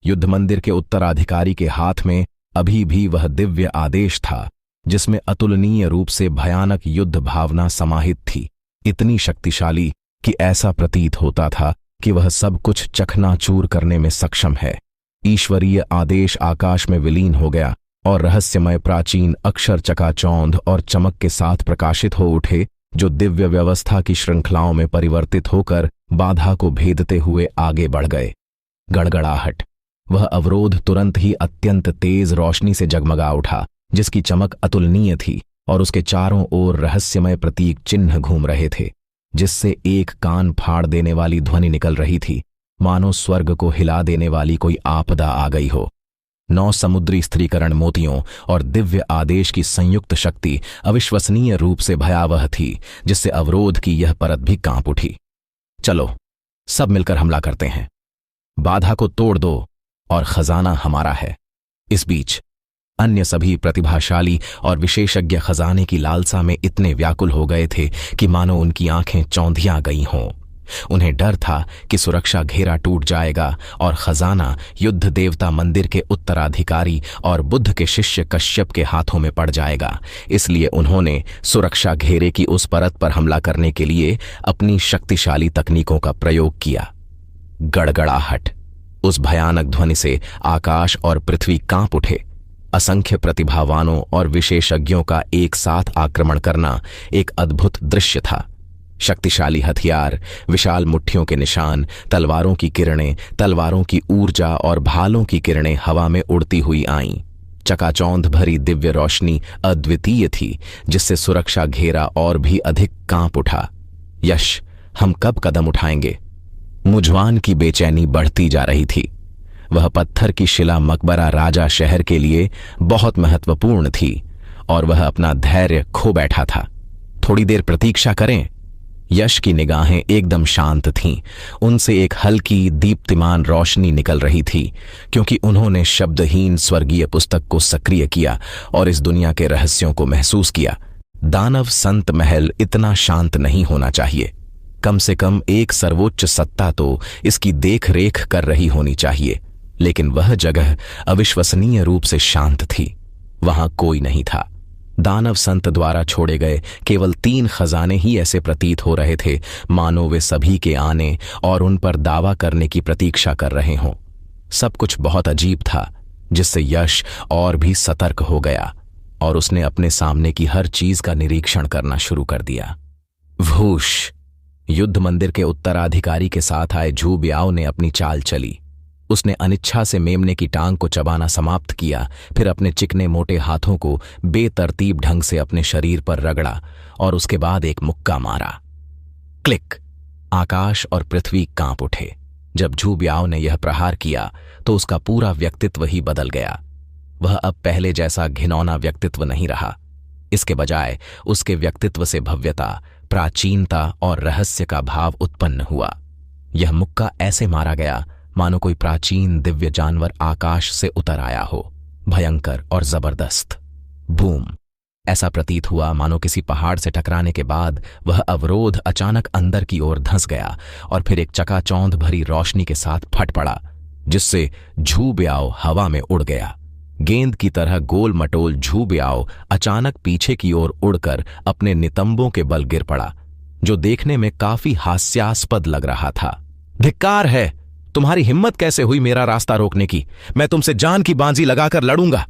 युद्ध मंदिर के उत्तराधिकारी के हाथ में अभी भी वह दिव्य आदेश था जिसमें अतुलनीय रूप से भयानक युद्ध भावना समाहित थी, इतनी शक्तिशाली कि ऐसा प्रतीत होता था कि वह सब कुछ चकनाचूर करने में सक्षम है। ईश्वरीय आदेश आकाश में विलीन हो गया और रहस्यमय प्राचीन अक्षर चकाचौंध और चमक के साथ प्रकाशित हो उठे, जो दिव्य व्यवस्था की श्रृंखलाओं में परिवर्तित होकर बाधा को भेदते हुए आगे बढ़ गए। गड़गड़ाहट। वह अवरोध तुरंत ही अत्यंत तेज रोशनी से जगमगा उठा, जिसकी चमक अतुलनीय थी और उसके चारों ओर रहस्यमय प्रतीक चिन्ह घूम रहे थे, जिससे एक कान फाड़ देने वाली ध्वनि निकल रही थी, मानो स्वर्ग को हिला देने वाली कोई आपदा आ गई हो। 9 समुद्री स्त्रीकरण मोतियों और दिव्य आदेश की संयुक्त शक्ति अविश्वसनीय रूप से भयावह थी, जिससे अवरोध की यह परत भी कांप उठी। चलो, सब मिलकर हमला करते हैं। बाधा को तोड़ दो और खजाना हमारा है। इस बीच अन्य सभी प्रतिभाशाली और विशेषज्ञ खजाने की लालसा में इतने व्याकुल हो गए थे कि मानो उनकी आंखें चौंधिया गई हों। उन्हें डर था कि सुरक्षा घेरा टूट जाएगा और खजाना युद्ध देवता मंदिर के उत्तराधिकारी और बुद्ध के शिष्य कश्यप के हाथों में पड़ जाएगा। इसलिए उन्होंने सुरक्षा घेरे की उस परत पर हमला करने के लिए अपनी शक्तिशाली तकनीकों का प्रयोग किया। गड़गड़ाहट। उस भयानक ध्वनि से आकाश और पृथ्वी कांप उठे। असंख्य प्रतिभावानों और विशेषज्ञों का एक साथ आक्रमण करना एक अद्भुत दृश्य था। शक्तिशाली हथियार, विशाल मुट्ठियों के निशान, तलवारों की किरणें, तलवारों की ऊर्जा और भालों की किरणें हवा में उड़ती हुई आईं। चकाचौंध भरी दिव्य रोशनी अद्वितीय थी, जिससे सुरक्षा घेरा और भी अधिक कांप उठा। यश, हम कब कदम उठाएंगे? मुझवान की बेचैनी बढ़ती जा रही थी। वह पत्थर की शिला मकबरा राजा शहर के लिए बहुत महत्वपूर्ण थी और वह अपना धैर्य खो बैठा था। थोड़ी देर प्रतीक्षा करें। यश की निगाहें एकदम शांत थीं। उनसे एक हल्की दीप्तिमान रोशनी निकल रही थी, क्योंकि उन्होंने शब्दहीन स्वर्गीय पुस्तक को सक्रिय किया और इस दुनिया के रहस्यों को महसूस किया। दानव संत महल इतना शांत नहीं होना चाहिए। कम से कम एक सर्वोच्च सत्ता तो इसकी देख रेख कर रही होनी चाहिए, लेकिन वह जगह अविश्वसनीय रूप से शांत थी। वहां कोई नहीं था। दानव संत द्वारा छोड़े गए केवल 3 खजाने ही ऐसे प्रतीत हो रहे थे, मानो वे सभी के आने और उन पर दावा करने की प्रतीक्षा कर रहे हों। सब कुछ बहुत अजीब था, जिससे यश और भी सतर्क हो गया और उसने अपने सामने की हर चीज का निरीक्षण करना शुरू कर दिया। वूश। युद्ध मंदिर के उत्तराधिकारी के साथ आए झू ब्याओ ने अपनी चाल चली। उसने अनिच्छा से मेमने की टांग को चबाना समाप्त किया, फिर अपने चिकने मोटे हाथों को बेतरतीब ढंग से अपने शरीर पर रगड़ा और उसके बाद एक मुक्का मारा। क्लिक। आकाश और पृथ्वी कांप उठे। जब झू ब्याओ ने यह प्रहार किया तो उसका पूरा व्यक्तित्व ही बदल गया। वह अब पहले जैसा घिनौना व्यक्तित्व नहीं रहा। इसके बजाय उसके व्यक्तित्व से भव्यता, प्राचीनता और रहस्य का भाव उत्पन्न हुआ। यह मुक्का ऐसे मारा गया मानो कोई प्राचीन दिव्य जानवर आकाश से उतर आया हो, भयंकर और जबरदस्त। बूम। ऐसा प्रतीत हुआ मानो किसी पहाड़ से टकराने के बाद वह अवरोध अचानक अंदर की ओर धंस गया और फिर एक चकाचौंध भरी रोशनी के साथ फट पड़ा, जिससे झू ब्याओ हवा में उड़ गया। गेंद की तरह गोल मटोल झू ब्याओ अचानक पीछे की ओर उड़कर अपने नितंबों के बल गिर पड़ा, जो देखने में काफी हास्यास्पद लग रहा था। धिक्कार है! तुम्हारी हिम्मत कैसे हुई मेरा रास्ता रोकने की? मैं तुमसे जान की बाजी लगाकर लड़ूंगा।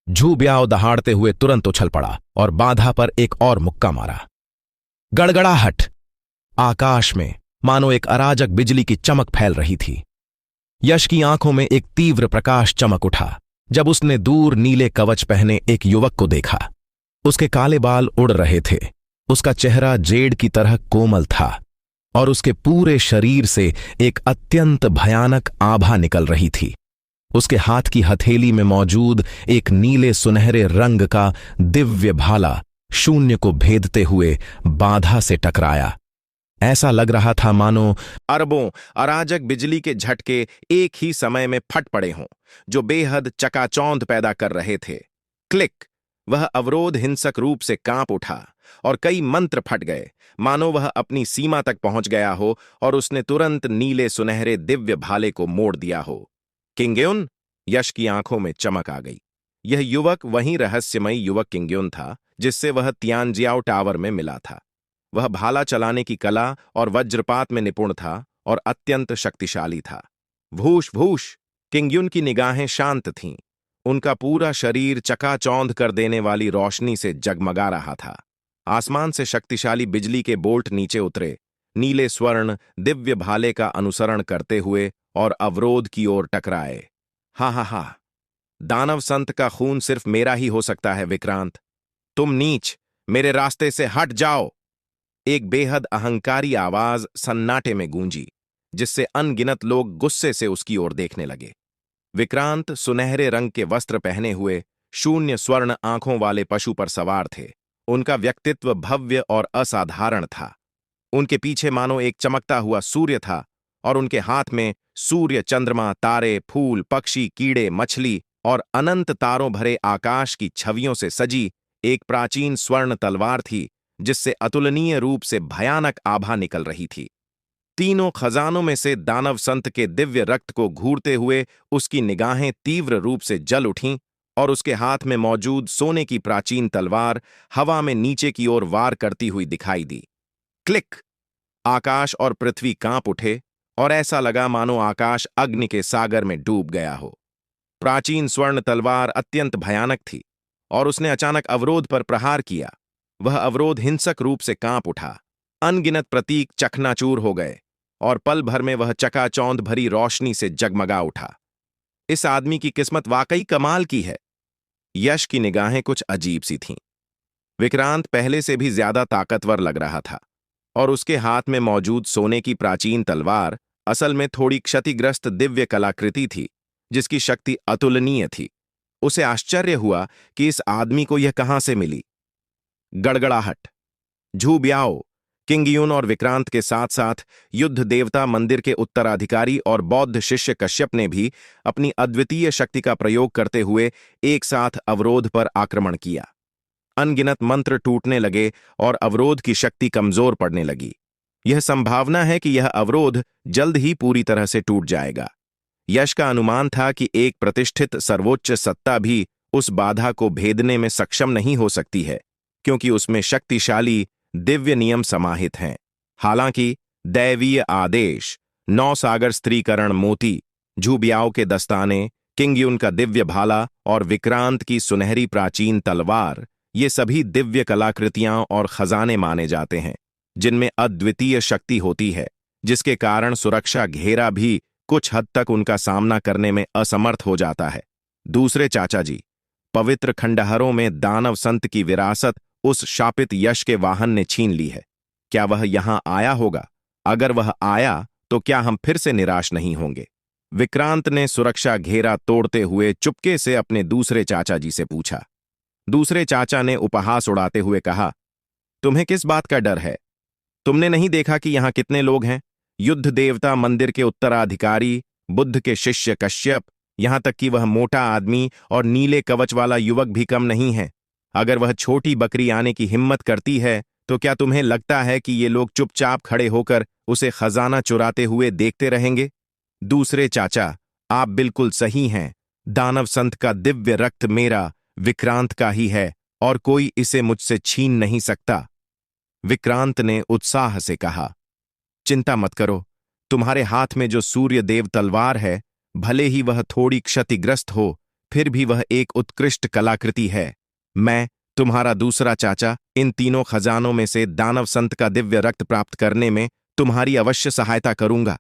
झू ब्याओ दहाड़ते हुए तुरंत उछल पड़ा और बाधा पर एक और मुक्का मारा। गड़गड़ाहट। आकाश में मानो एक अराजक बिजली की चमक फैल रही थी। यश की आंखों में एक तीव्र प्रकाश चमक उठा जब उसने दूर नीले कवच पहने एक युवक को देखा। उसके काले बाल उड़ रहे थे, उसका चेहरा जेड की तरह कोमल था और उसके पूरे शरीर से एक अत्यंत भयानक आभा निकल रही थी। उसके हाथ की हथेली में मौजूद एक नीले सुनहरे रंग का दिव्य भाला शून्य को भेदते हुए बाधा से टकराया। ऐसा लग रहा था मानो अरबों अराजक बिजली के झटके एक ही समय में फट पड़े हों, जो बेहद चकाचौंध पैदा कर रहे थे। क्लिक। वह अवरोध हिंसक रूप से कांप उठा और कई मंत्र फट गए, मानो वह अपनी सीमा तक पहुंच गया हो और उसने तुरंत नीले सुनहरे दिव्य भाले को मोड़ दिया हो। किंगयुन, यश की आंखों में चमक आ गई। यह युवक वही रहस्यमयी युवक किंगयुन था जिससे वह तियानजियाओ टावर में मिला था। वह भाला चलाने की कला और वज्रपात में निपुण था और अत्यंत शक्तिशाली था। भूष भूष! किंगयुन की निगाहें शांत थीं। उनका पूरा शरीर चकाचौंध कर देने वाली रोशनी से जगमगा रहा था। आसमान से शक्तिशाली बिजली के बोल्ट नीचे उतरे, नीले स्वर्ण दिव्य भाले का अनुसरण करते हुए और अवरोध की ओर टकराए। हा हा हा! दानव संत का खून सिर्फ मेरा ही हो सकता है विक्रांत। तुम नीच, मेरे रास्ते से हट जाओ! एक बेहद अहंकारी आवाज सन्नाटे में गूंजी, जिससे अनगिनत लोग गुस्से से उसकी ओर देखने लगे। विक्रांत सुनहरे रंग के वस्त्र पहने हुए शून्य स्वर्ण आंखों वाले पशु पर सवार थे। उनका व्यक्तित्व भव्य और असाधारण था। उनके पीछे मानो एक चमकता हुआ सूर्य था और उनके हाथ में सूर्य, चंद्रमा, तारे, फूल, पक्षी, कीड़े, मछली और अनंत तारों भरे आकाश की छवियों से सजी एक प्राचीन स्वर्ण तलवार थी, जिससे अतुलनीय रूप से भयानक आभा निकल रही थी। तीनों खजानों में से दानव संत के दिव्य रक्त को घूरते हुए उसकी निगाहें तीव्र रूप से जल उठीं और उसके हाथ में मौजूद सोने की प्राचीन तलवार हवा में नीचे की ओर वार करती हुई दिखाई दी। क्लिक! आकाश और पृथ्वी कांप उठे और ऐसा लगा मानो आकाश अग्नि के सागर में डूब गया हो। प्राचीन स्वर्ण तलवार अत्यंत भयानक थी और उसने अचानक अवरोध पर प्रहार किया। वह अवरोध हिंसक रूप से कांप उठा। अनगिनत प्रतीक चकनाचूर हो गए और पल भर में वह चकाचौंध भरी रोशनी से जगमगा उठा। इस आदमी की किस्मत वाकई कमाल की है। यश की निगाहें कुछ अजीब सी थीं। विक्रांत पहले से भी ज्यादा ताकतवर लग रहा था और उसके हाथ में मौजूद सोने की प्राचीन तलवार असल में थोड़ी क्षतिग्रस्त दिव्य कलाकृति थी, जिसकी शक्ति अतुलनीय थी। उसे आश्चर्य हुआ कि इस आदमी को यह कहां से मिली। गड़गड़ाहट! झू ब्याओ, किंगयुन और विक्रांत के साथ साथ युद्ध देवता मंदिर के उत्तराधिकारी और बौद्ध शिष्य कश्यप ने भी अपनी अद्वितीय शक्ति का प्रयोग करते हुए एक साथ अवरोध पर आक्रमण किया। अनगिनत मंत्र टूटने लगे और अवरोध की शक्ति कमजोर पड़ने लगी। यह संभावना है कि यह अवरोध जल्द ही पूरी तरह से टूट जाएगा। यश का अनुमान था कि एक प्रतिष्ठित सर्वोच्च सत्ता भी उस बाधा को भेदने में सक्षम नहीं हो सकती है, क्योंकि उसमें शक्तिशाली दिव्य नियम समाहित हैं। हालांकि दैवीय आदेश, नौ सागर स्त्रीकरण मोती, झूबियाओं के दस्ताने, किंगयुन का दिव्य भाला और विक्रांत की सुनहरी प्राचीन तलवार, ये सभी दिव्य कलाकृतियां और खजाने माने जाते हैं, जिनमें अद्वितीय शक्ति होती है, जिसके कारण सुरक्षा घेरा भी कुछ हद तक उनका सामना करने में असमर्थ हो जाता है। दूसरे चाचा जी, पवित्र खंडहरों में दानव संत की विरासत उस शापित यश के वाहन ने छीन ली है। क्या वह यहां आया होगा? अगर वह आया तो क्या हम फिर से निराश नहीं होंगे? विक्रांत ने सुरक्षा घेरा तोड़ते हुए चुपके से अपने दूसरे चाचा जी से पूछा। दूसरे चाचा ने उपहास उड़ाते हुए कहा, तुम्हें किस बात का डर है? तुमने नहीं देखा कि यहां कितने लोग हैं? युद्ध देवता मंदिर के उत्तराधिकारी, बुद्ध के शिष्य कश्यप, यहां तक कि वह मोटा आदमी और नीले कवच वाला युवक भी कम नहीं है। अगर वह छोटी बकरी आने की हिम्मत करती है तो क्या तुम्हें लगता है कि ये लोग चुपचाप खड़े होकर उसे खजाना चुराते हुए देखते रहेंगे? दूसरे चाचा, आप बिल्कुल सही हैं। दानव संत का दिव्य रक्त मेरा, विक्रांत का ही है और कोई इसे मुझसे छीन नहीं सकता। विक्रांत ने उत्साह से कहा, चिंता मत करो, तुम्हारे हाथ में जो सूर्य देव तलवार है, भले ही वह थोड़ी क्षतिग्रस्त हो, फिर भी वह एक उत्कृष्ट कलाकृति है। मैं, तुम्हारा दूसरा चाचा, इन तीनों खजानों में से दानव संत का दिव्य रक्त प्राप्त करने में तुम्हारी अवश्य सहायता करूंगा।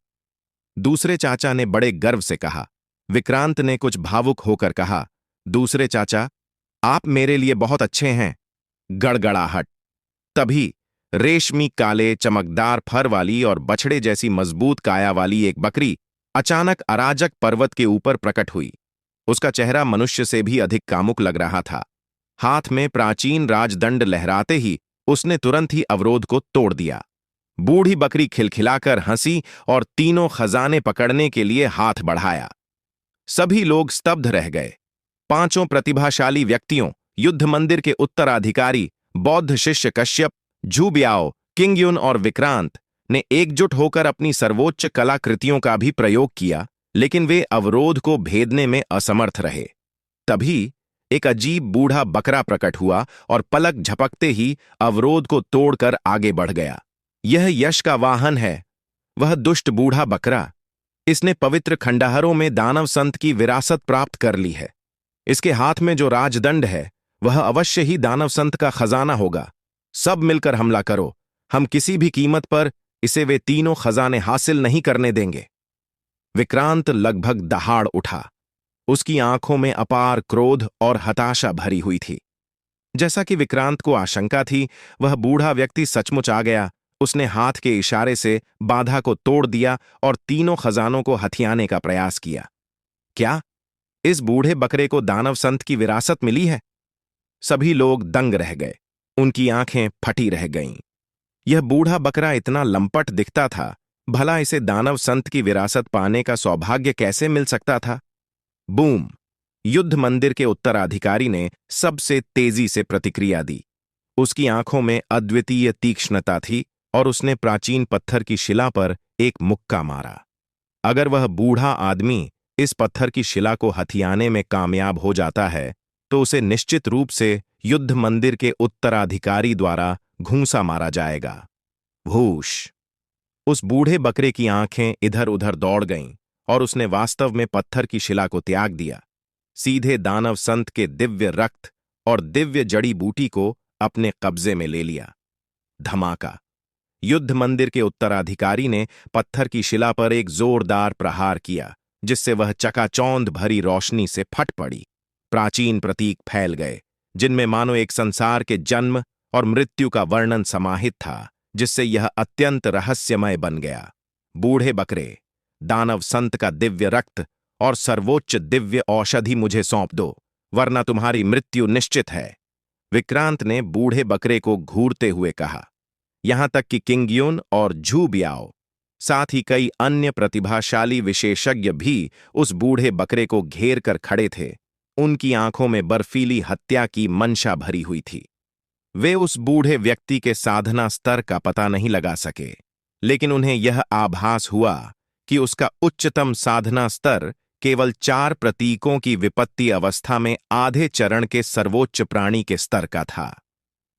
दूसरे चाचा ने बड़े गर्व से कहा। विक्रांत ने कुछ भावुक होकर कहा, दूसरे चाचा, आप मेरे लिए बहुत अच्छे हैं। गड़गड़ाहट! तभी रेशमी काले चमकदार फर वाली और बछड़े जैसी मजबूत काया वाली एक बकरी अचानक अराजक पर्वत के ऊपर प्रकट हुई। उसका चेहरा मनुष्य से भी अधिक कामुक लग रहा था। हाथ में प्राचीन राजदंड लहराते ही उसने तुरंत ही अवरोध को तोड़ दिया। बूढ़ी बकरी खिलखिलाकर हंसी और तीनों खजाने पकड़ने के लिए हाथ बढ़ाया। सभी लोग स्तब्ध रह गए। पांचों प्रतिभाशाली व्यक्तियों युद्ध मंदिर के उत्तराधिकारी बौद्ध शिष्य कश्यप, झू ब्याओ, किंगयुन और विक्रांत ने एकजुट होकर अपनी सर्वोच्च कलाकृतियों का भी प्रयोग किया, लेकिन वे अवरोध को भेदने में असमर्थ रहे। तभी एक अजीब बूढ़ा बकरा प्रकट हुआ और पलक झपकते ही अवरोध को तोड़कर आगे बढ़ गया। यह यश का वाहन है, वह दुष्ट बूढ़ा बकरा। इसने पवित्र खंडहरों में दानव संत की विरासत प्राप्त कर ली है। इसके हाथ में जो राजदंड है वह अवश्य ही दानव संत का खजाना होगा। सब मिलकर हमला करो, हम किसी भी कीमत पर इसे वे तीनों खजाने हासिल नहीं करने देंगे। विक्रांत लगभग दहाड़ उठा। उसकी आंखों में अपार क्रोध और हताशा भरी हुई थी। जैसा कि विक्रांत को आशंका थी, वह बूढ़ा व्यक्ति सचमुच आ गया। उसने हाथ के इशारे से बाधा को तोड़ दिया और तीनों खजानों को हथियाने का प्रयास किया। क्या इस बूढ़े बकरे को दानव संत की विरासत मिली है? सभी लोग दंग रह गए, उनकी आंखें फटी रह गईं। यह बूढ़ा बकरा इतना लंपट दिखता था, भला इसे दानव संत की विरासत पाने का सौभाग्य कैसे मिल सकता था? बूम! युद्ध मंदिर के उत्तराधिकारी ने सबसे तेजी से प्रतिक्रिया दी। उसकी आंखों में अद्वितीय तीक्ष्णता थी और उसने प्राचीन पत्थर की शिला पर एक मुक्का मारा। अगर वह बूढ़ा आदमी इस पत्थर की शिला को हथियाने में कामयाब हो जाता है, तो उसे निश्चित रूप से युद्ध मंदिर के उत्तराधिकारी द्वारा घूंसा मारा जाएगा। भूश! उस बूढ़े बकरे की आंखें इधर उधर दौड़ गईं और उसने वास्तव में पत्थर की शिला को त्याग दिया, सीधे दानव संत के दिव्य रक्त और दिव्य जड़ी बूटी को अपने कब्जे में ले लिया। धमाका! युद्ध मंदिर के उत्तराधिकारी ने पत्थर की शिला पर एक जोरदार प्रहार किया, जिससे वह चकाचौंध भरी रोशनी से फट पड़ी। प्राचीन प्रतीक फैल गए, जिनमें मानो एक संसार के जन्म और मृत्यु का वर्णन समाहित था, जिससे यह अत्यंत रहस्यमय बन गया। बूढ़े बकरे, दानव संत का दिव्य रक्त और सर्वोच्च दिव्य औषधि मुझे सौंप दो, वरना तुम्हारी मृत्यु निश्चित है। विक्रांत ने बूढ़े बकरे को घूरते हुए कहा। यहां तक कि किंगयुन और झू ब्याओ, साथ ही कई अन्य प्रतिभाशाली विशेषज्ञ भी उस बूढ़े बकरे को घेर कर खड़े थे। उनकी आंखों में बर्फीली हत्या की मंशा भरी हुई थी। वे उस बूढ़े व्यक्ति के साधना स्तर का पता नहीं लगा सके, लेकिन उन्हें यह आभास हुआ कि उसका उच्चतम साधना स्तर केवल 4 प्रतीकों की विपत्ति अवस्था में आधे चरण के सर्वोच्च प्राणी के स्तर का था।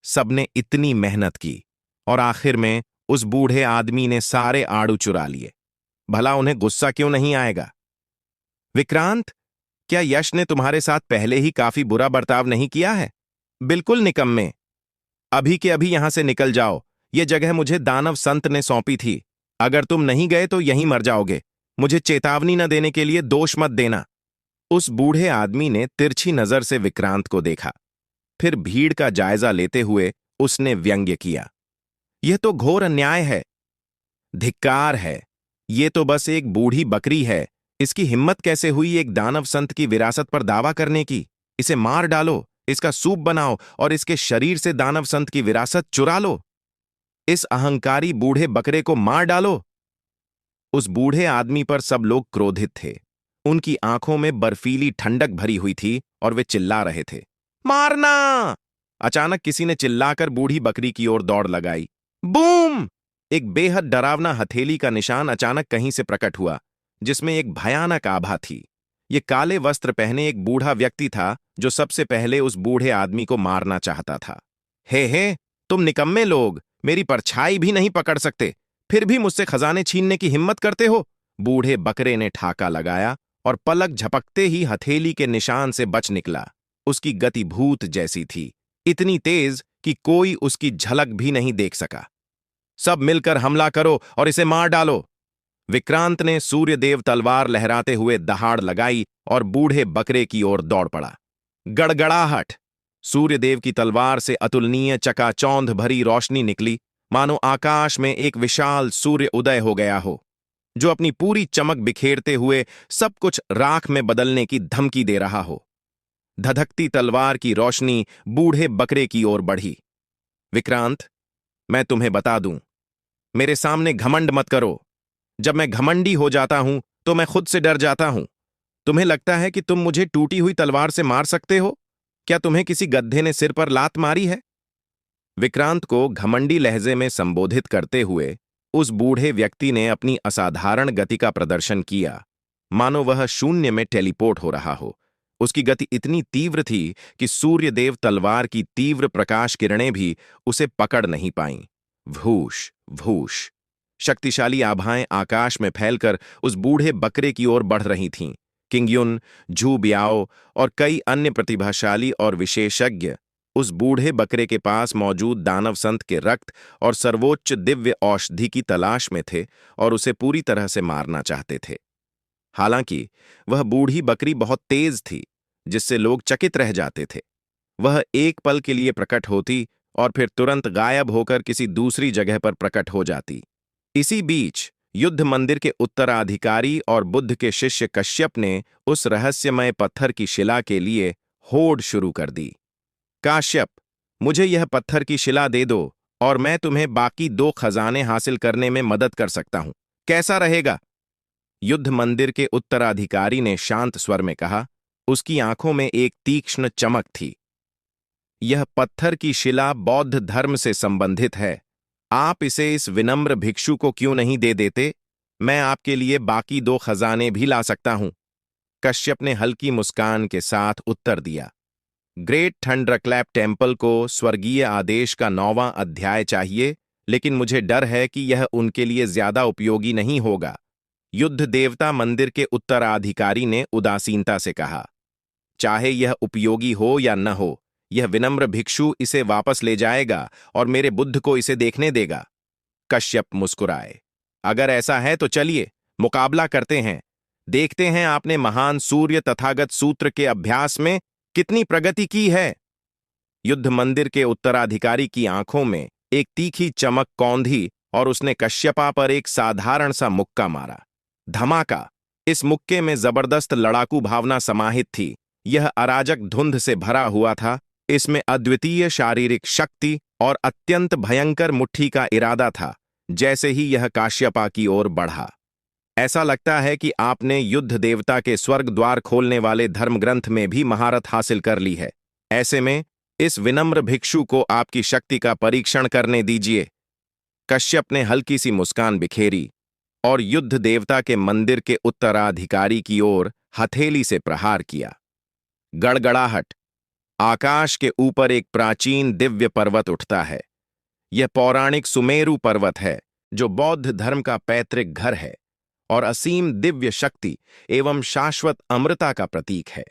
सबने इतनी मेहनत की और आखिर में उस बूढ़े आदमी ने सारे आड़ू चुरा लिए। भला उन्हें गुस्सा क्यों नहीं आएगा? विक्रांत, क्या यश ने तुम्हारे साथ पहले ही काफी बुरा बर्ताव नहीं किया है? बिल्कुल निकम्मे। अभी के अभी यहां से निकल जाओ। ये जगह मुझे दानव संत ने सौंपी थी। अगर तुम नहीं गए तो यहीं मर जाओगे। मुझे चेतावनी न देने के लिए दोष मत देना। उस बूढ़े आदमी ने तिरछी नजर से विक्रांत को देखा। फिर भीड़ का जायजा लेते हुए उसने व्यंग्य किया। यह तो घोर अन्याय है। धिक्कार है। ये तो बस एक बूढ़ी बकरी है। इसकी हिम्मत कैसे हुई एक दानव संत की विरासत पर दावा करने की? इसे मार डालो, इसका सूप बनाओ और इसके शरीर से दानव संत की विरासत चुरा लो। इस अहंकारी बूढ़े बकरे को मार डालो। उस बूढ़े आदमी पर सब लोग क्रोधित थे। उनकी आंखों में बर्फीली ठंडक भरी हुई थी और वे चिल्ला रहे थे, मारना! अचानक किसी ने चिल्लाकर बूढ़ी बकरी की ओर दौड़ लगाई। बूम! एक बेहद डरावना हथेली का निशान अचानक कहीं से प्रकट हुआ, जिसमें एक भयानक आभा थी। ये काले वस्त्र पहने एक बूढ़ा व्यक्ति था जो सबसे पहले उस बूढ़े आदमी को मारना चाहता था। हे, तुम निकम्मे लोग मेरी परछाई भी नहीं पकड़ सकते, फिर भी मुझसे खजाने छीनने की हिम्मत करते हो। बूढ़े बकरे ने ठाका लगाया और पलक झपकते ही हथेली के निशान से बच निकला। उसकी गति भूत जैसी थी, इतनी तेज कि कोई उसकी झलक भी नहीं देख सका। सब मिलकर हमला करो और इसे मार डालो। विक्रांत ने सूर्यदेव तलवार लहराते हुए दहाड़ लगाई और बूढ़े बकरे की ओर दौड़ पड़ा। गड़गड़ाहट! सूर्यदेव की तलवार से अतुलनीय चकाचौंध भरी रोशनी निकली, मानो आकाश में एक विशाल सूर्य उदय हो गया हो, जो अपनी पूरी चमक बिखेरते हुए सब कुछ राख में बदलने की धमकी दे रहा हो। धधकती तलवार की रोशनी बूढ़े बकरे की ओर बढ़ी। विक्रांत, मैं तुम्हें बता दूं, मेरे सामने घमंड मत करो। जब मैं घमंडी हो जाता हूं तो मैं खुद से डर जाता हूं। तुम्हें लगता है कि तुम मुझे टूटी हुई तलवार से मार सकते हो? क्या तुम्हें किसी गड्ढे ने सिर पर लात मारी है? विक्रांत को घमंडी लहजे में संबोधित करते हुए उस बूढ़े व्यक्ति ने अपनी असाधारण गति का प्रदर्शन किया, मानो वह शून्य में टेलीपोर्ट हो रहा हो। उसकी गति इतनी तीव्र थी कि सूर्यदेव तलवार की तीव्र प्रकाश किरणें भी उसे पकड़ नहीं पाईं। भूश भूश शक्तिशाली आभाएं आकाश में फैलकर उस बूढ़े बकरे की ओर बढ़ रही थीं। किंगयुन, झू बियाओ और कई अन्य प्रतिभाशाली और विशेषज्ञ उस बूढ़े बकरे के पास मौजूद दानव संत के रक्त और सर्वोच्च दिव्य औषधि की तलाश में थे और उसे पूरी तरह से मारना चाहते थे। हालांकि वह बूढ़ी बकरी बहुत तेज थी, जिससे लोग चकित रह जाते थे। वह एक पल के लिए प्रकट होती और फिर तुरंत गायब होकर किसी दूसरी जगह पर प्रकट हो जाती। इसी बीच युद्ध मंदिर के उत्तराधिकारी और बुद्ध के शिष्य कश्यप ने उस रहस्यमय पत्थर की शिला के लिए होड़ शुरू कर दी। काश्यप, मुझे यह पत्थर की शिला दे दो और मैं तुम्हें बाकी 2 खजाने हासिल करने में मदद कर सकता हूं। कैसा रहेगा? युद्ध मंदिर के उत्तराधिकारी ने शांत स्वर में कहा। उसकी आंखों में एक तीक्ष्ण चमक थी। यह पत्थर की शिला बौद्ध धर्म से संबंधित है। आप इसे इस विनम्र भिक्षु को क्यों नहीं दे देते? मैं आपके लिए बाकी 2 खजाने भी ला सकता हूं। कश्यप ने हल्की मुस्कान के साथ उत्तर दिया। ग्रेट थंडरक्लैप टेम्पल को स्वर्गीय आदेश का 9वां अध्याय चाहिए, लेकिन मुझे डर है कि यह उनके लिए ज्यादा उपयोगी नहीं होगा। युद्ध देवता मंदिर के उत्तराधिकारी ने उदासीनता से कहा। चाहे यह उपयोगी हो या न हो, यह विनम्र भिक्षु इसे वापस ले जाएगा और मेरे बुद्ध को इसे देखने देगा। कश्यप मुस्कुराए। अगर ऐसा है तो चलिए मुकाबला करते हैं। देखते हैं आपने महान सूर्य तथागत सूत्र के अभ्यास में कितनी प्रगति की है। युद्ध मंदिर के उत्तराधिकारी की आंखों में एक तीखी चमक कौंधी और उसने कश्यपा पर एक साधारण सा मुक्का मारा। धमाका! इस मुक्के में जबरदस्त लड़ाकू भावना समाहित थी। यह अराजक धुंध से भरा हुआ था। इसमें अद्वितीय शारीरिक शक्ति और अत्यंत भयंकर मुट्ठी का इरादा था। जैसे ही यह काश्यपा की ओर बढ़ा, ऐसा लगता है कि आपने युद्ध देवता के स्वर्ग द्वार खोलने वाले धर्मग्रंथ में भी महारत हासिल कर ली है। ऐसे में इस विनम्र भिक्षु को आपकी शक्ति का परीक्षण करने दीजिए। कश्यप ने हल्की सी मुस्कान बिखेरी और युद्ध देवता के मंदिर के उत्तराधिकारी की ओर हथेली से प्रहार किया। गड़गड़ाहट! आकाश के ऊपर एक प्राचीन दिव्य पर्वत उठता है। यह पौराणिक सुमेरु पर्वत है, जो बौद्ध धर्म का पैतृक घर है और असीम दिव्य शक्ति एवं शाश्वत अमृता का प्रतीक है।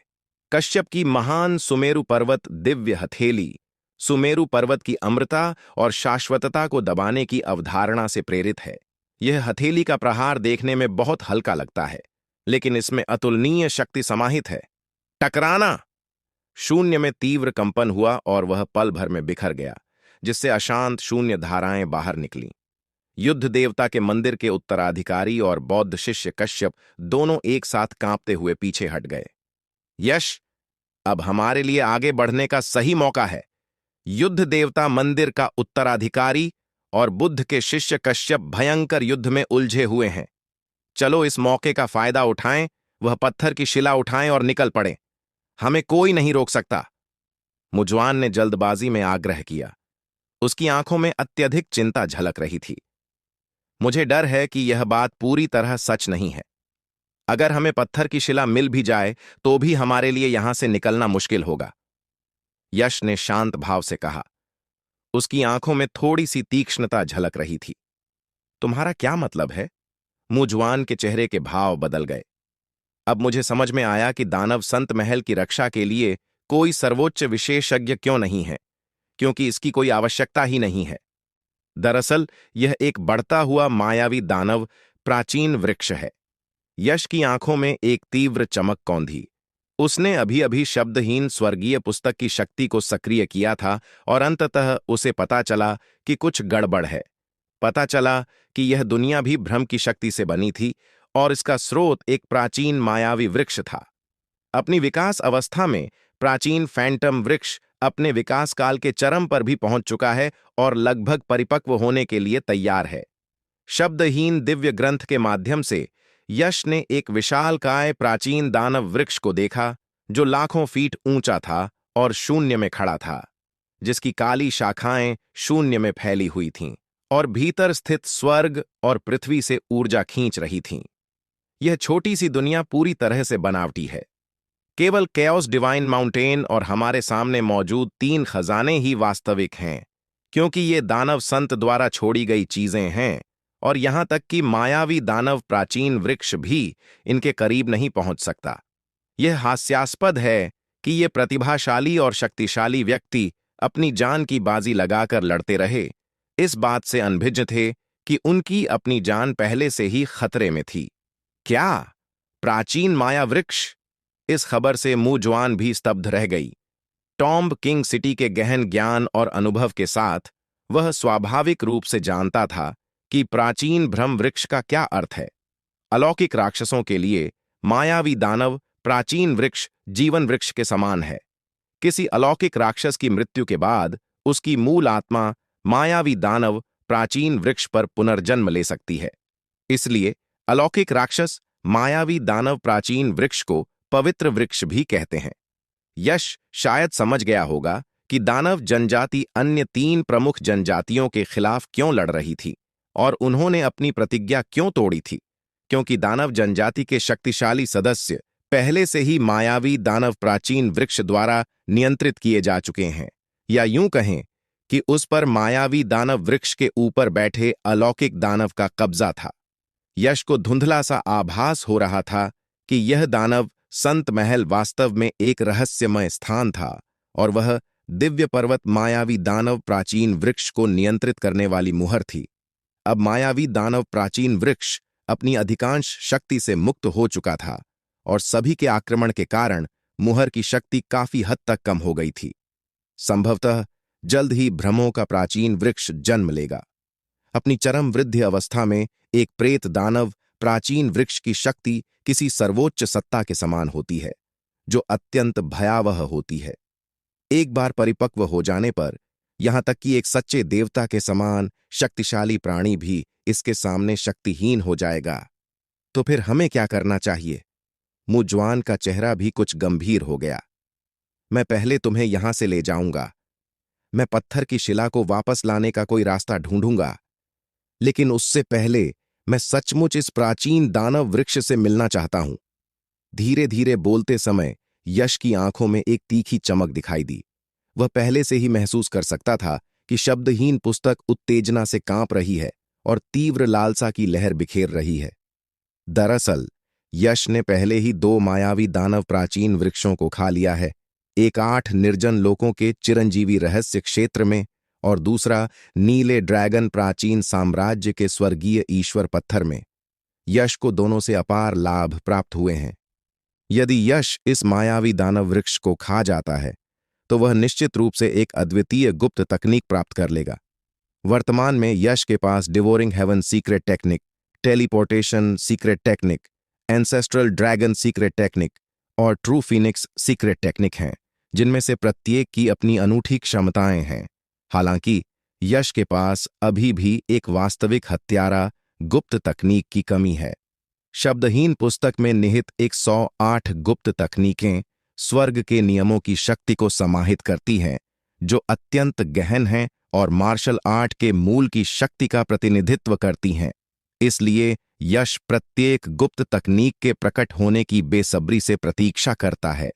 कश्यप की महान सुमेरु पर्वत दिव्य हथेली सुमेरु पर्वत की अमृता और शाश्वतता को दबाने की अवधारणा से प्रेरित है। यह हथेली का प्रहार देखने में बहुत हल्का लगता है, लेकिन इसमें अतुलनीय शक्ति समाहित है। टकराना! शून्य में तीव्र कंपन हुआ और वह पल भर में बिखर गया, जिससे अशांत शून्य धाराएं बाहर निकलीं। युद्ध देवता के मंदिर के उत्तराधिकारी और बौद्ध शिष्य कश्यप दोनों एक साथ कांपते हुए पीछे हट गए। यश, अब हमारे लिए आगे बढ़ने का सही मौका है। युद्ध देवता मंदिर का उत्तराधिकारी और बुद्ध के शिष्य कश्यप भयंकर युद्ध में उलझे हुए हैं। चलो इस मौके का फायदा उठाएं, वह पत्थर की शिला उठाएं और निकल पड़ें। हमें कोई नहीं रोक सकता। मुजवान ने जल्दबाजी में आग्रह किया। उसकी आंखों में अत्यधिक चिंता झलक रही थी। मुझे डर है कि यह बात पूरी तरह सच नहीं है। अगर हमें पत्थर की शिला मिल भी जाए तो भी हमारे लिए यहां से निकलना मुश्किल होगा। यश ने शांत भाव से कहा। उसकी आंखों में थोड़ी सी तीक्ष्णता झलक रही थी। तुम्हारा क्या मतलब है? मुजवान के चेहरे के भाव बदल गए। अब मुझे समझ में आया कि दानव संत महल की रक्षा के लिए कोई सर्वोच्च विशेषज्ञ क्यों नहीं है, क्योंकि इसकी कोई आवश्यकता ही नहीं है। दरअसल यह एक बढ़ता हुआ मायावी दानव प्राचीन वृक्ष है। यश की आंखों में एक तीव्र चमक कौंधी। उसने अभी अभी शब्दहीन स्वर्गीय पुस्तक की शक्ति को सक्रिय किया था और अंततः उसे पता चला कि कुछ गड़बड़ है। पता चला कि यह दुनिया भी भ्रम की शक्ति से बनी थी और इसका स्रोत एक प्राचीन मायावी वृक्ष था। अपनी विकास अवस्था में प्राचीन फैंटम वृक्ष अपने विकास काल के चरम पर भी पहुंच चुका है और लगभग परिपक्व होने के लिए तैयार है। शब्दहीन दिव्य ग्रंथ के माध्यम से यश ने एक विशालकाय प्राचीन दानव वृक्ष को देखा, जो लाखों फीट ऊंचा था और शून्य में खड़ा था, जिसकी काली शाखाएं शून्य में फैली हुई थीं और भीतर स्थित स्वर्ग और पृथ्वी से ऊर्जा खींच रही थीं। यह छोटी सी दुनिया पूरी तरह से बनावटी है। केवल केओस डिवाइन माउंटेन और हमारे सामने मौजूद 3 खजाने ही वास्तविक हैं, क्योंकि ये दानव संत द्वारा छोड़ी गई चीजें हैं, और यहां तक कि मायावी दानव प्राचीन वृक्ष भी इनके करीब नहीं पहुंच सकता। यह हास्यास्पद है कि ये प्रतिभाशाली और शक्तिशाली व्यक्ति अपनी जान की बाजी लगाकर लड़ते रहे, इस बात से अनभिज्ञ थे कि उनकी अपनी जान पहले से ही खतरे में थी। क्या प्राचीन माया वृक्ष? इस खबर से मुजुआन भी स्तब्ध रह गई। टॉम्ब किंग सिटी के गहन ज्ञान और अनुभव के साथ वह स्वाभाविक रूप से जानता था कि प्राचीन भ्रम वृक्ष का क्या अर्थ है। अलौकिक राक्षसों के लिए मायावी दानव प्राचीन वृक्ष जीवन वृक्ष के समान है। किसी अलौकिक राक्षस की मृत्यु के बाद उसकी मूल आत्मा मायावी दानव प्राचीन वृक्ष पर पुनर्जन्म ले सकती है। इसलिए अलौकिक राक्षस मायावी दानव प्राचीन वृक्ष को पवित्र वृक्ष भी कहते हैं। यश शायद समझ गया होगा कि दानव जनजाति अन्य 3 प्रमुख जनजातियों के खिलाफ क्यों लड़ रही थी और उन्होंने अपनी प्रतिज्ञा क्यों तोड़ी थी, क्योंकि दानव जनजाति के शक्तिशाली सदस्य पहले से ही मायावी दानव प्राचीन वृक्ष द्वारा नियंत्रित किए जा चुके हैं, या यूं कहें कि उस पर मायावी दानव वृक्ष के ऊपर बैठे अलौकिक दानव का कब्जा था। यश को धुंधला सा आभास हो रहा था कि यह दानव संत महल वास्तव में एक रहस्यमय स्थान था और वह दिव्य पर्वत मायावी दानव प्राचीन वृक्ष को नियंत्रित करने वाली मुहर थी। अब मायावी दानव प्राचीन वृक्ष अपनी अधिकांश शक्ति से मुक्त हो चुका था और सभी के आक्रमण के कारण मुहर की शक्ति काफी हद तक कम हो गई थी। संभवतः जल्द ही भ्रमों का प्राचीन वृक्ष जन्म लेगा। अपनी चरम वृद्धि अवस्था में एक प्रेत दानव प्राचीन वृक्ष की शक्ति किसी सर्वोच्च सत्ता के समान होती है, जो अत्यंत भयावह होती है। एक बार परिपक्व हो जाने पर यहां तक कि एक सच्चे देवता के समान शक्तिशाली प्राणी भी इसके सामने शक्तिहीन हो जाएगा। तो फिर हमें क्या करना चाहिए? मुजुआन का चेहरा भी कुछ गंभीर हो गया। मैं पहले तुम्हें यहां से ले जाऊंगा। मैं पत्थर की शिला को वापस लाने का कोई रास्ता ढूंढूंगा, लेकिन उससे पहले मैं सचमुच इस प्राचीन दानव वृक्ष से मिलना चाहता हूं। धीरे धीरे बोलते समय यश की आंखों में एक तीखी चमक दिखाई दी। वह पहले से ही महसूस कर सकता था कि शब्दहीन पुस्तक उत्तेजना से कांप रही है और तीव्र लालसा की लहर बिखेर रही है। दरअसल यश ने पहले ही 2 मायावी दानव प्राचीन वृक्षों को खा लिया है, एक 8 निर्जन लोकों के चिरंजीवी रहस्य क्षेत्र में और दूसरा नीले ड्रैगन प्राचीन साम्राज्य के स्वर्गीय ईश्वर पत्थर में। यश को दोनों से अपार लाभ प्राप्त हुए हैं। यदि यश इस मायावी दानव वृक्ष को खा जाता है तो वह निश्चित रूप से एक अद्वितीय गुप्त तकनीक प्राप्त कर लेगा। वर्तमान में यश के पास devouring heaven secret technique, teleportation secret technique, ancestral dragon secret technique और ट्रू फिनिक्स सीक्रेट टेक्निक हैं, जिनमें से प्रत्येक की अपनी अनूठी क्षमताएं हैं। हालांकि यश के पास अभी भी एक वास्तविक हत्यारा गुप्त तकनीक की कमी है। शब्दहीन पुस्तक में निहित 108 गुप्त तकनीकें स्वर्ग के नियमों की शक्ति को समाहित करती हैं, जो अत्यंत गहन हैं और मार्शल आर्ट के मूल की शक्ति का प्रतिनिधित्व करती हैं। इसलिए यश प्रत्येक गुप्त तकनीक के प्रकट होने की बेसब्री से प्रतीक्षा करता है।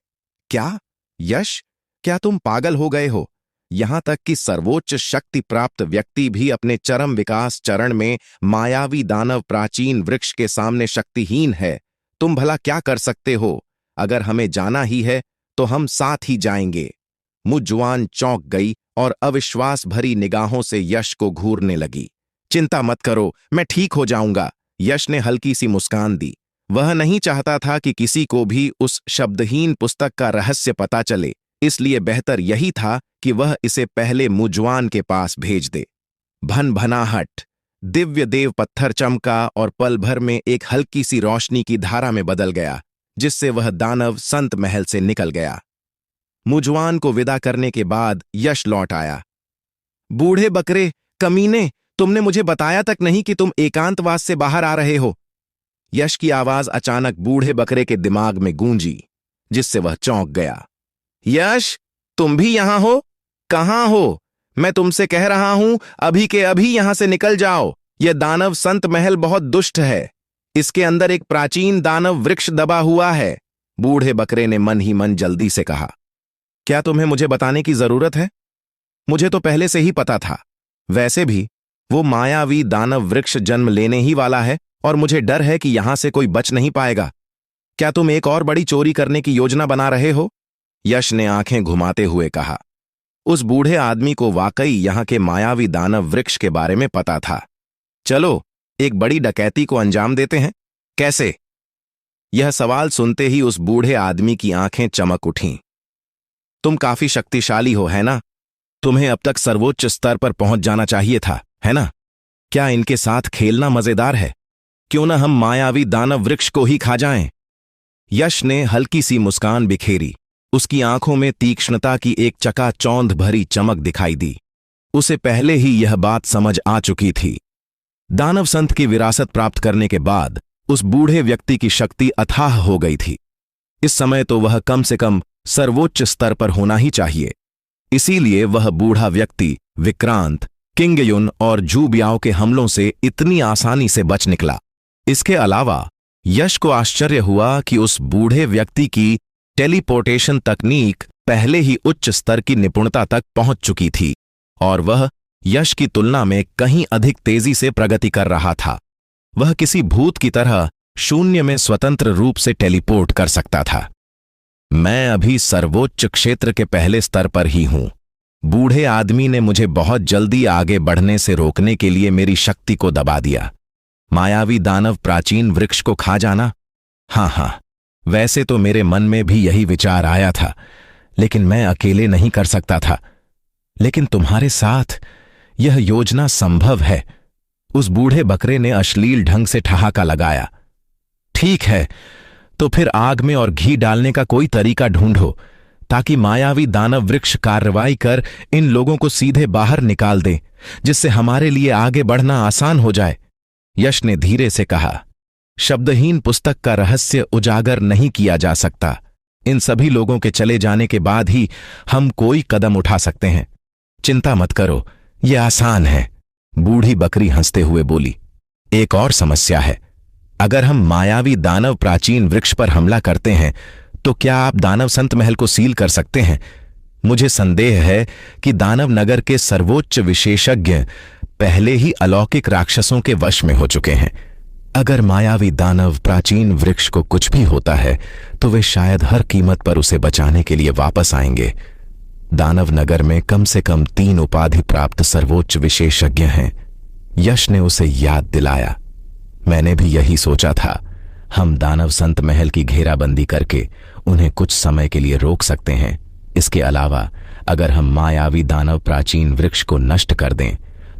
क्या यश, क्या तुम पागल हो गए हो? यहां तक कि सर्वोच्च शक्ति प्राप्त व्यक्ति भी अपने चरम विकास चरण में मायावी दानव प्राचीन वृक्ष के सामने शक्तिहीन है। तुम भला क्या कर सकते हो? अगर हमें जाना ही है तो हम साथ ही जाएंगे। मुजुआन चौंक गई और अविश्वास भरी निगाहों से यश को घूरने लगी। चिंता मत करो, मैं ठीक हो जाऊंगा। यश ने हल्की सी मुस्कान दी। वह नहीं चाहता था कि किसी को भी उस शब्दहीन पुस्तक का रहस्य पता चले, इसलिए बेहतर यही था कि वह इसे पहले मुजुआन के पास भेज दे। भनभनाहट, दिव्य देव पत्थर चमका और पल भर में एक हल्की सी रोशनी की धारा में बदल गया, जिससे वह दानव संत महल से निकल गया। मुजुआन को विदा करने के बाद यश लौट आया। बूढ़े बकरे, कमीने, तुमने मुझे बताया तक नहीं कि तुम एकांतवास से बाहर आ रहे हो। यश की आवाज अचानक बूढ़े बकरे के दिमाग में गूंजी, जिससे वह चौंक गया। यश, तुम भी यहां हो? कहां हो? मैं तुमसे कह रहा हूं, अभी के अभी यहां से निकल जाओ। यह दानव संत महल बहुत दुष्ट है। इसके अंदर एक प्राचीन दानव वृक्ष दबा हुआ है। बूढ़े बकरे ने मन ही मन जल्दी से कहा। क्या तुम्हें मुझे बताने की जरूरत है? मुझे तो पहले से ही पता था। वैसे भी वो मायावी दानव वृक्ष जन्म लेने ही वाला है और मुझे डर है कि यहां से कोई बच नहीं पाएगा। क्या तुम एक और बड़ी चोरी करने की योजना बना रहे हो? यश ने आंखें घुमाते हुए कहा। उस बूढ़े आदमी को वाकई यहां के मायावी दानव वृक्ष के बारे में पता था। चलो एक बड़ी डकैती को अंजाम देते हैं। कैसे? यह सवाल सुनते ही उस बूढ़े आदमी की आंखें चमक उठीं। तुम काफी शक्तिशाली हो, है ना? तुम्हें अब तक सर्वोच्च स्तर पर पहुंच जाना चाहिए था, है ना? क्या इनके साथ खेलना मजेदार है? क्यों ना हम मायावी दानव वृक्ष को ही खा जाएं? यश ने हल्की सी मुस्कान बिखेरी। उसकी आंखों में तीक्ष्णता की एक चकाचौंध भरी चमक दिखाई दी। उसे पहले ही यह बात समझ आ चुकी थी। दानव संत की विरासत प्राप्त करने के बाद उस बूढ़े व्यक्ति की शक्ति अथाह हो गई थी। इस समय तो वह कम से कम सर्वोच्च स्तर पर होना ही चाहिए। इसीलिए वह बूढ़ा व्यक्ति विक्रांत, किंगयुन और जूबियाओ के हमलों से इतनी आसानी से बच निकला। इसके अलावा यश को आश्चर्य हुआ कि उस बूढ़े व्यक्ति की टेलीपोर्टेशन तकनीक पहले ही उच्च स्तर की निपुणता तक पहुंच चुकी थी और वह यश की तुलना में कहीं अधिक तेजी से प्रगति कर रहा था। वह किसी भूत की तरह शून्य में स्वतंत्र रूप से टेलीपोर्ट कर सकता था। मैं अभी सर्वोच्च क्षेत्र के पहले स्तर पर ही हूं। बूढ़े आदमी ने मुझे बहुत जल्दी आगे बढ़ने से रोकने के लिए मेरी शक्ति को दबा दिया। मायावी दानव प्राचीन वृक्ष को खा जाना? हाँ, वैसे तो मेरे मन में भी यही विचार आया था, लेकिन मैं अकेले नहीं कर सकता था। लेकिन तुम्हारे साथ यह योजना संभव है। उस बूढ़े बकरे ने अश्लील ढंग से ठहाका लगाया। ठीक है, तो फिर आग में और घी डालने का कोई तरीका ढूंढो ताकि मायावी दानव वृक्ष कार्रवाई कर इन लोगों को सीधे बाहर निकाल दे, जिससे हमारे लिए आगे बढ़ना आसान हो जाए। यश ने धीरे से कहा। शब्दहीन पुस्तक का रहस्य उजागर नहीं किया जा सकता। इन सभी लोगों के चले जाने के बाद ही हम कोई कदम उठा सकते हैं। चिंता मत करो, यह आसान है। बूढ़ी बकरी हंसते हुए बोली। एक और समस्या है। अगर हम मायावी दानव प्राचीन वृक्ष पर हमला करते हैं तो क्या आप दानव संत महल को सील कर सकते हैं? मुझे संदेह है कि दानव नगर के सर्वोच्च विशेषज्ञ पहले ही अलौकिक राक्षसों के वश में हो चुके हैं। अगर मायावी दानव प्राचीन वृक्ष को कुछ भी होता है तो वे शायद हर कीमत पर उसे बचाने के लिए वापस आएंगे। दानव नगर में कम से कम 3 उपाधि प्राप्त सर्वोच्च विशेषज्ञ हैं। यश ने उसे याद दिलाया। मैंने भी यही सोचा था। हम दानव संत महल की घेराबंदी करके उन्हें कुछ समय के लिए रोक सकते हैं। इसके अलावा अगर हम मायावी दानव प्राचीन वृक्ष को नष्ट कर दें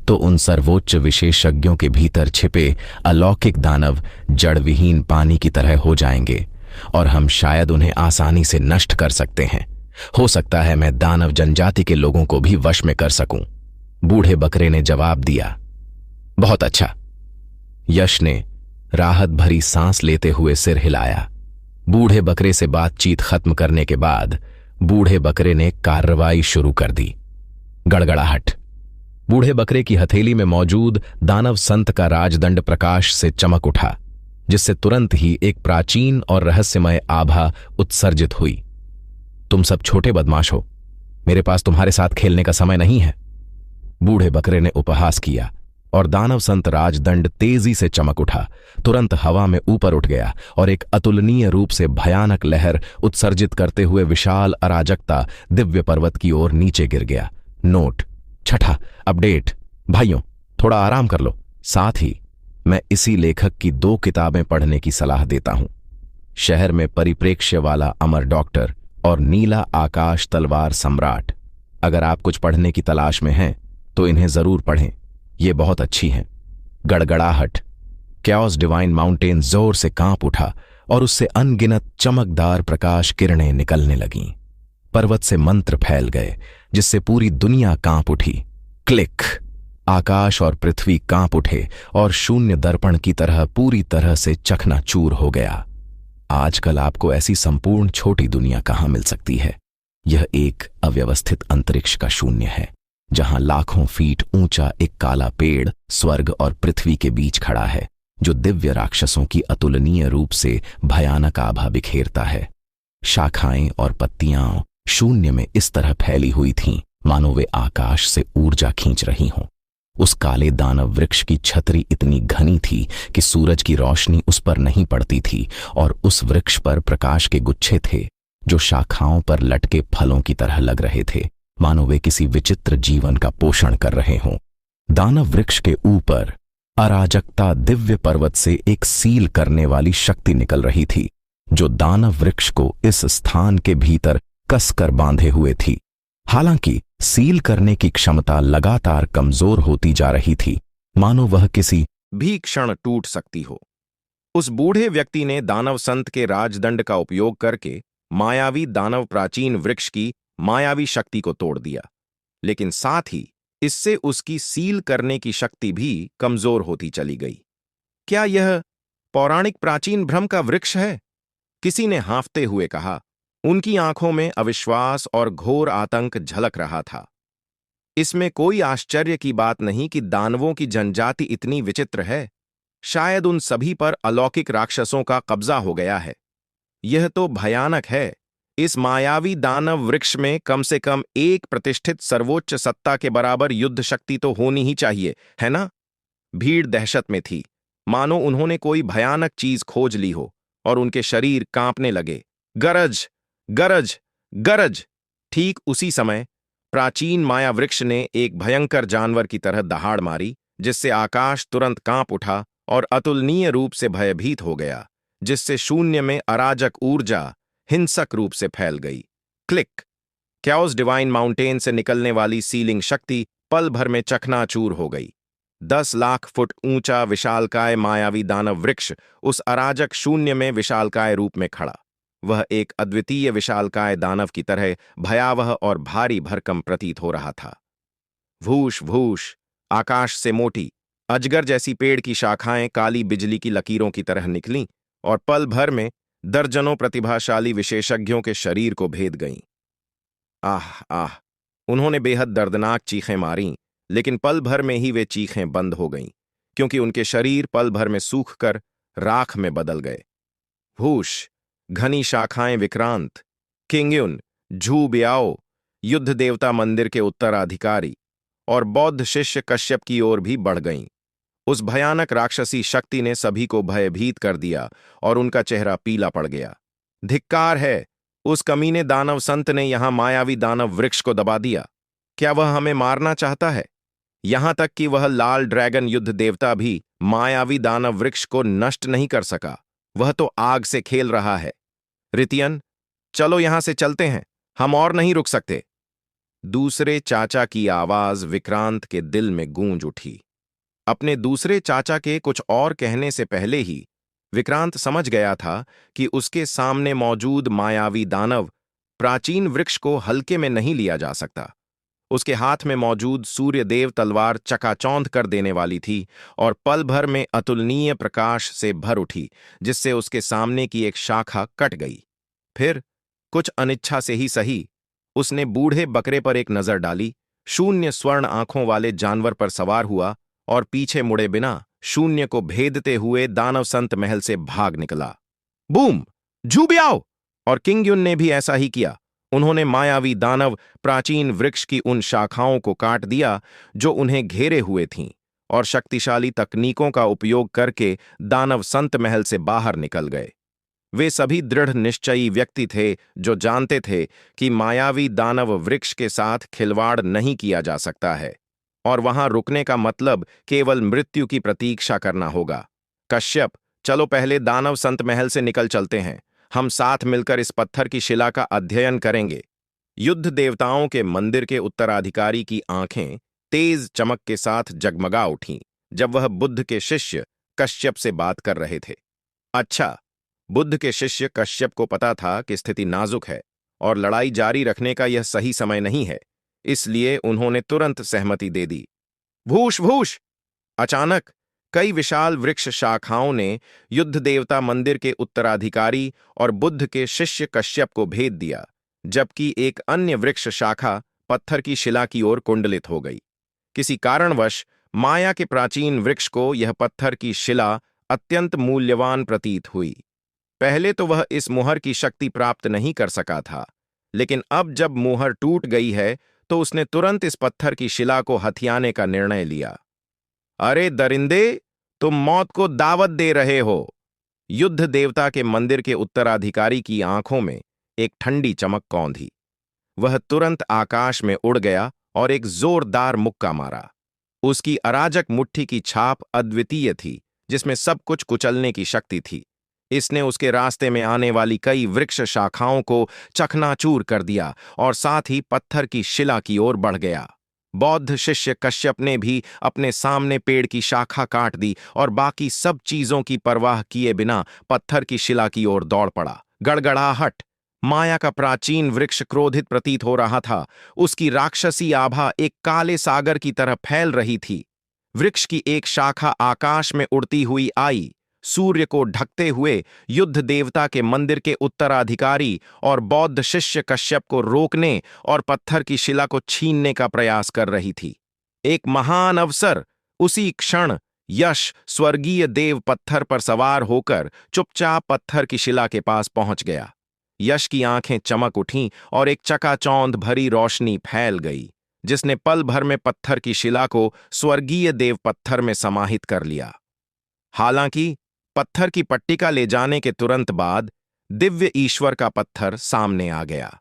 तो उन सर्वोच्च विशेषज्ञों के भीतर छिपे अलौकिक दानव जड़विहीन पानी की तरह हो जाएंगे और हम शायद उन्हें आसानी से नष्ट कर सकते हैं। हो सकता है मैं दानव जनजाति के लोगों को भी वश में कर सकूं। बूढ़े बकरे ने जवाब दिया। बहुत अच्छा। यश ने राहत भरी सांस लेते हुए सिर हिलाया। बूढ़े बकरे से बातचीत खत्म करने के बाद बूढ़े बकरे ने कार्रवाई शुरू कर दी। गड़गड़ाहट। बूढ़े बकरे की हथेली में मौजूद दानव संत का राजदंड प्रकाश से चमक उठा, जिससे तुरंत ही एक प्राचीन और रहस्यमय आभा उत्सर्जित हुई। तुम सब छोटे बदमाश हो, मेरे पास तुम्हारे साथ खेलने का समय नहीं है। बूढ़े बकरे ने उपहास किया और दानव संत राजदंड तेजी से चमक उठा, तुरंत हवा में ऊपर उठ गया और एक अतुलनीय रूप से भयानक लहर उत्सर्जित करते हुए विशाल अराजकता दिव्य पर्वत की ओर नीचे गिर गया। नोट: छठा अपडेट। भाइयों, थोड़ा आराम कर लो। साथ ही मैं इसी लेखक की 2 किताबें पढ़ने की सलाह देता हूं। शहर में परिप्रेक्ष्य वाला अमर डॉक्टर और नीला आकाश तलवार सम्राट। अगर आप कुछ पढ़ने की तलाश में हैं तो इन्हें जरूर पढ़ें, ये बहुत अच्छी हैं। गड़गड़ाहट। कैओस डिवाइन माउंटेन जोर से कांप उठा और उससे अनगिनत चमकदार प्रकाश किरणें निकलने लगीं। पर्वत से मंत्र फैल गए जिससे पूरी दुनिया कांप उठी। क्लिक। आकाश और पृथ्वी कांप उठे और शून्य दर्पण की तरह पूरी तरह से चकनाचूर हो गया। आजकल आपको ऐसी संपूर्ण छोटी दुनिया कहां मिल सकती है। यह एक अव्यवस्थित अंतरिक्ष का शून्य है, जहां लाखों फीट ऊंचा एक काला पेड़ स्वर्ग और पृथ्वी के बीच खड़ा है, जो दिव्य राक्षसों की अतुलनीय रूप से भयानक आभा बिखेरता है। शाखाएं और पत्तियां शून्य में इस तरह फैली हुई थीं मानो वे आकाश से ऊर्जा खींच रही हों। उस काले दानव वृक्ष की छतरी इतनी घनी थी कि सूरज की रोशनी उस पर नहीं पड़ती थी, और उस वृक्ष पर प्रकाश के गुच्छे थे जो शाखाओं पर लटके फलों की तरह लग रहे थे, मानो वे किसी विचित्र जीवन का पोषण कर रहे हों। दानव वृक्ष के ऊपर अराजकता दिव्य पर्वत से एक सील करने वाली शक्ति निकल रही थी, जो दानव वृक्ष को इस स्थान के भीतर कसकर बांधे हुए थी। हालांकि सील करने की क्षमता लगातार कमजोर होती जा रही थी, मानो वह किसी भी क्षण टूट सकती हो। उस बूढ़े व्यक्ति ने दानव संत के राजदंड का उपयोग करके मायावी दानव प्राचीन वृक्ष की मायावी शक्ति को तोड़ दिया, लेकिन साथ ही इससे उसकी सील करने की शक्ति भी कमजोर होती चली गई। क्या यह पौराणिक प्राचीन भ्रम का वृक्ष है? किसी ने हाँफते हुए कहा। उनकी आंखों में अविश्वास और घोर आतंक झलक रहा था। इसमें कोई आश्चर्य की बात नहीं कि दानवों की जनजाति इतनी विचित्र है। शायद उन सभी पर अलौकिक राक्षसों का कब्जा हो गया है। यह तो भयानक है। इस मायावी दानव वृक्ष में कम से कम एक प्रतिष्ठित सर्वोच्च सत्ता के बराबर युद्ध शक्ति तो होनी ही चाहिए, है ना? भीड़ दहशत में थी, मानो उन्होंने कोई भयानक चीज खोज ली हो, और उनके शरीर कांपने लगे। गरज, गरज, गरज! ठीक उसी समय प्राचीन माया वृक्ष ने एक भयंकर जानवर की तरह दहाड़ मारी, जिससे आकाश तुरंत कांप उठा और अतुलनीय रूप से भयभीत हो गया, जिससे शून्य में अराजक ऊर्जा हिंसक रूप से फैल गई। क्लिक! क्याओस डिवाइन माउंटेन से निकलने वाली सीलिंग शक्ति पल भर में चकनाचूर हो गई। 10 लाख फुट ऊंचा विशालकाय मायावी दानव वृक्ष उस अराजक शून्य में विशालकाय रूप में खड़ा। वह एक अद्वितीय विशालकाय दानव की तरह भयावह और भारी भरकम प्रतीत हो रहा था। भूष भूष! आकाश से मोटी अजगर जैसी पेड़ की शाखाएं काली बिजली की लकीरों की तरह निकलीं और पल भर में दर्जनों प्रतिभाशाली विशेषज्ञों के शरीर को भेद गईं। आह आह! उन्होंने बेहद दर्दनाक चीखें मारीं, लेकिन पल भर में ही वे चीखें बंद हो गईं, क्योंकि उनके शरीर पल भर में सूखकर राख में बदल गए। भूष! घनी शाखाएं विक्रांत, किंगयुन, झू बियाओ, युद्ध देवता मंदिर के उत्तराधिकारी और बौद्ध शिष्य कश्यप की ओर भी बढ़ गईं। उस भयानक राक्षसी शक्ति ने सभी को भयभीत कर दिया और उनका चेहरा पीला पड़ गया। धिक्कार है! उस कमीने दानव संत ने यहां मायावी दानव वृक्ष को दबा दिया। क्या वह हमें मारना चाहता है? यहां तक कि वह लाल ड्रैगन युद्ध देवता भी मायावी दानव वृक्ष को नष्ट नहीं कर सका। वह तो आग से खेल रहा है। रितियन, चलो यहां से चलते हैं, हम और नहीं रुक सकते। दूसरे चाचा की आवाज विक्रांत के दिल में गूंज उठी। अपने दूसरे चाचा के कुछ और कहने से पहले ही विक्रांत समझ गया था कि उसके सामने मौजूद मायावी दानव प्राचीन वृक्ष को हल्के में नहीं लिया जा सकता। उसके हाथ में मौजूद सूर्यदेव तलवार चकाचौंध कर देने वाली थी और पल भर में अतुलनीय प्रकाश से भर उठी, जिससे उसके सामने की एक शाखा कट गई। फिर कुछ अनिच्छा से ही सही, उसने बूढ़े बकरे पर एक नजर डाली, शून्य स्वर्ण आंखों वाले जानवर पर सवार हुआ और पीछे मुड़े बिना शून्य को भेदते हुए दानव संत महल से भाग निकला। बूम! झूबियाओ! और किंगयुन ने भी ऐसा ही किया। उन्होंने मायावी दानव प्राचीन वृक्ष की उन शाखाओं को काट दिया जो उन्हें घेरे हुए थीं, और शक्तिशाली तकनीकों का उपयोग करके दानव संत महल से बाहर निकल गए। वे सभी दृढ़ निश्चयी व्यक्ति थे जो जानते थे कि मायावी दानव वृक्ष के साथ खिलवाड़ नहीं किया जा सकता है, और वहां रुकने का मतलब केवल मृत्यु की प्रतीक्षा करना होगा। कश्यप, चलो पहले दानव संत महल से निकल चलते हैं। हम साथ मिलकर इस पत्थर की शिला का अध्ययन करेंगे। युद्ध देवताओं के मंदिर के उत्तराधिकारी की आंखें तेज चमक के साथ जगमगा उठीं जब वह बुद्ध के शिष्य कश्यप से बात कर रहे थे। अच्छा, बुद्ध के शिष्य कश्यप को पता था कि स्थिति नाजुक है और लड़ाई जारी रखने का यह सही समय नहीं है, इसलिए उन्होंने तुरंत सहमति दे दी। भूष भूष! अचानक कई विशाल वृक्ष शाखाओं ने युद्ध देवता मंदिर के उत्तराधिकारी और बुद्ध के शिष्य कश्यप को भेद दिया, जबकि एक अन्य वृक्ष शाखा पत्थर की शिला की ओर कुंडलित हो गई। किसी कारणवश माया के प्राचीन वृक्ष को यह पत्थर की शिला अत्यंत मूल्यवान प्रतीत हुई। पहले तो वह इस मुहर की शक्ति प्राप्त नहीं कर सका था, लेकिन अब जब मुहर टूट गई है तो उसने तुरंत इस पत्थर की शिला को हथियाने का निर्णय लिया। अरे दरिंदे, तुम मौत को दावत दे रहे हो। युद्ध देवता के मंदिर के उत्तराधिकारी की आंखों में एक ठंडी चमक कौंधी। वह तुरंत आकाश में उड़ गया और एक जोरदार मुक्का मारा। उसकी अराजक मुट्ठी की छाप अद्वितीय थी, जिसमें सब कुछ कुचलने की शक्ति थी। इसने उसके रास्ते में आने वाली कई वृक्ष शाखाओं को चकनाचूर कर दिया और साथ ही पत्थर की शिला की ओर बढ़ गया। बौद्ध शिष्य कश्यप ने भी अपने सामने पेड़ की शाखा काट दी और बाकी सब चीजों की परवाह किए बिना पत्थर की शिला की ओर दौड़ पड़ा। गड़गड़ाहट। माया का प्राचीन वृक्ष क्रोधित प्रतीत हो रहा था। उसकी राक्षसी आभा एक काले सागर की तरह फैल रही थी। वृक्ष की एक शाखा आकाश में उड़ती हुई आई, सूर्य को ढकते हुए युद्ध देवता के मंदिर के उत्तराधिकारी और बौद्ध शिष्य कश्यप को रोकने और पत्थर की शिला को छीनने का प्रयास कर रही थी। एक महान अवसर। उसी क्षण यश स्वर्गीय देव पत्थर पर सवार होकर चुपचाप पत्थर की शिला के पास पहुंच गया। यश की आंखें चमक उठीं और एक चकाचौंध भरी रोशनी फैल गई, जिसने पल भर में पत्थर की शिला को स्वर्गीय देव पत्थर में समाहित कर लिया। हालांकि पत्थर की पट्टिका ले जाने के तुरंत बाद दिव्य ईश्वर का पत्थर सामने आ गया।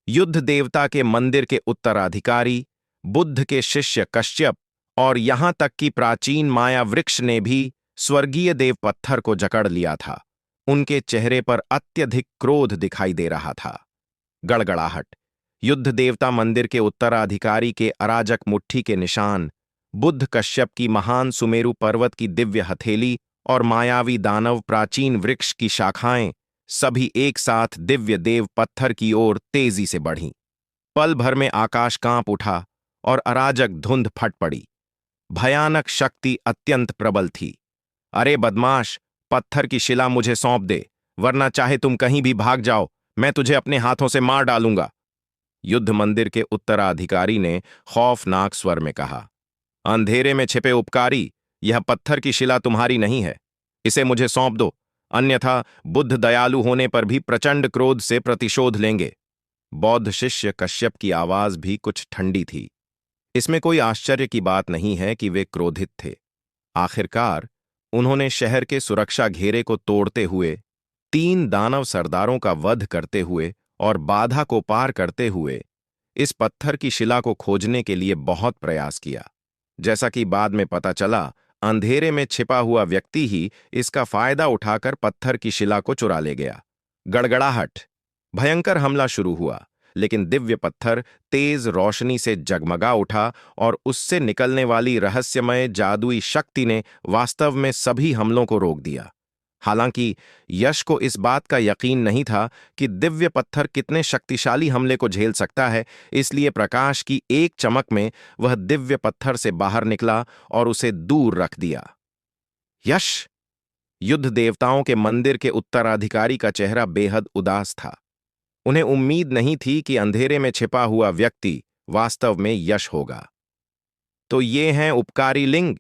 युद्ध देवता के मंदिर के उत्तराधिकारी, बुद्ध के शिष्य कश्यप और यहां तक कि प्राचीन माया वृक्ष ने भी स्वर्गीय देव पत्थर को जकड़ लिया था। उनके चेहरे पर अत्यधिक क्रोध दिखाई दे रहा था। गड़गड़ाहट। युद्ध देवता मंदिर के उत्तराधिकारी के अराजक मुट्ठी के निशान, बुद्ध कश्यप की महान सुमेरु पर्वत की दिव्य हथेली और मायावी दानव प्राचीन वृक्ष की शाखाएं सभी एक साथ दिव्य देव पत्थर की ओर तेजी से बढ़ीं। पल भर में आकाश कांप उठा और अराजक धुंध फट पड़ी। भयानक शक्ति अत्यंत प्रबल थी। अरे बदमाश, पत्थर की शिला मुझे सौंप दे, वरना चाहे तुम कहीं भी भाग जाओ, मैं तुझे अपने हाथों से मार डालूंगा। युद्ध मंदिर के उत्तराधिकारी ने खौफनाक स्वर में कहा। अंधेरे में छिपे उपकारी, यह पत्थर की शिला तुम्हारी नहीं है। इसे मुझे सौंप दो, अन्यथा बुद्ध दयालु होने पर भी प्रचंड क्रोध से प्रतिशोध लेंगे। बौद्ध शिष्य कश्यप की आवाज भी कुछ ठंडी थी। इसमें कोई आश्चर्य की बात नहीं है कि वे क्रोधित थे। आखिरकार उन्होंने शहर के सुरक्षा घेरे को तोड़ते हुए, 3 दानव सरदारों का वध करते हुए और बाधा को पार करते हुए इस पत्थर की शिला को खोजने के लिए बहुत प्रयास किया। जैसा कि बाद में पता चला, अंधेरे में छिपा हुआ व्यक्ति ही इसका फायदा उठाकर पत्थर की शिला को चुरा ले गया। गड़गड़ाहट। भयंकर हमला शुरू हुआ, लेकिन दिव्य पत्थर तेज रोशनी से जगमगा उठा और उससे निकलने वाली रहस्यमय जादुई शक्ति ने वास्तव में सभी हमलों को रोक दिया। हालांकि यश को इस बात का यकीन नहीं था कि दिव्य पत्थर कितने शक्तिशाली हमले को झेल सकता है, इसलिए प्रकाश की एक चमक में वह दिव्य पत्थर से बाहर निकला और उसे दूर रख दिया। यश! युद्ध देवताओं के मंदिर के उत्तराधिकारी का चेहरा बेहद उदास था। उन्हें उम्मीद नहीं थी कि अंधेरे में छिपा हुआ व्यक्ति वास्तव में यश होगा। तो ये हैं उपकारी लिंग,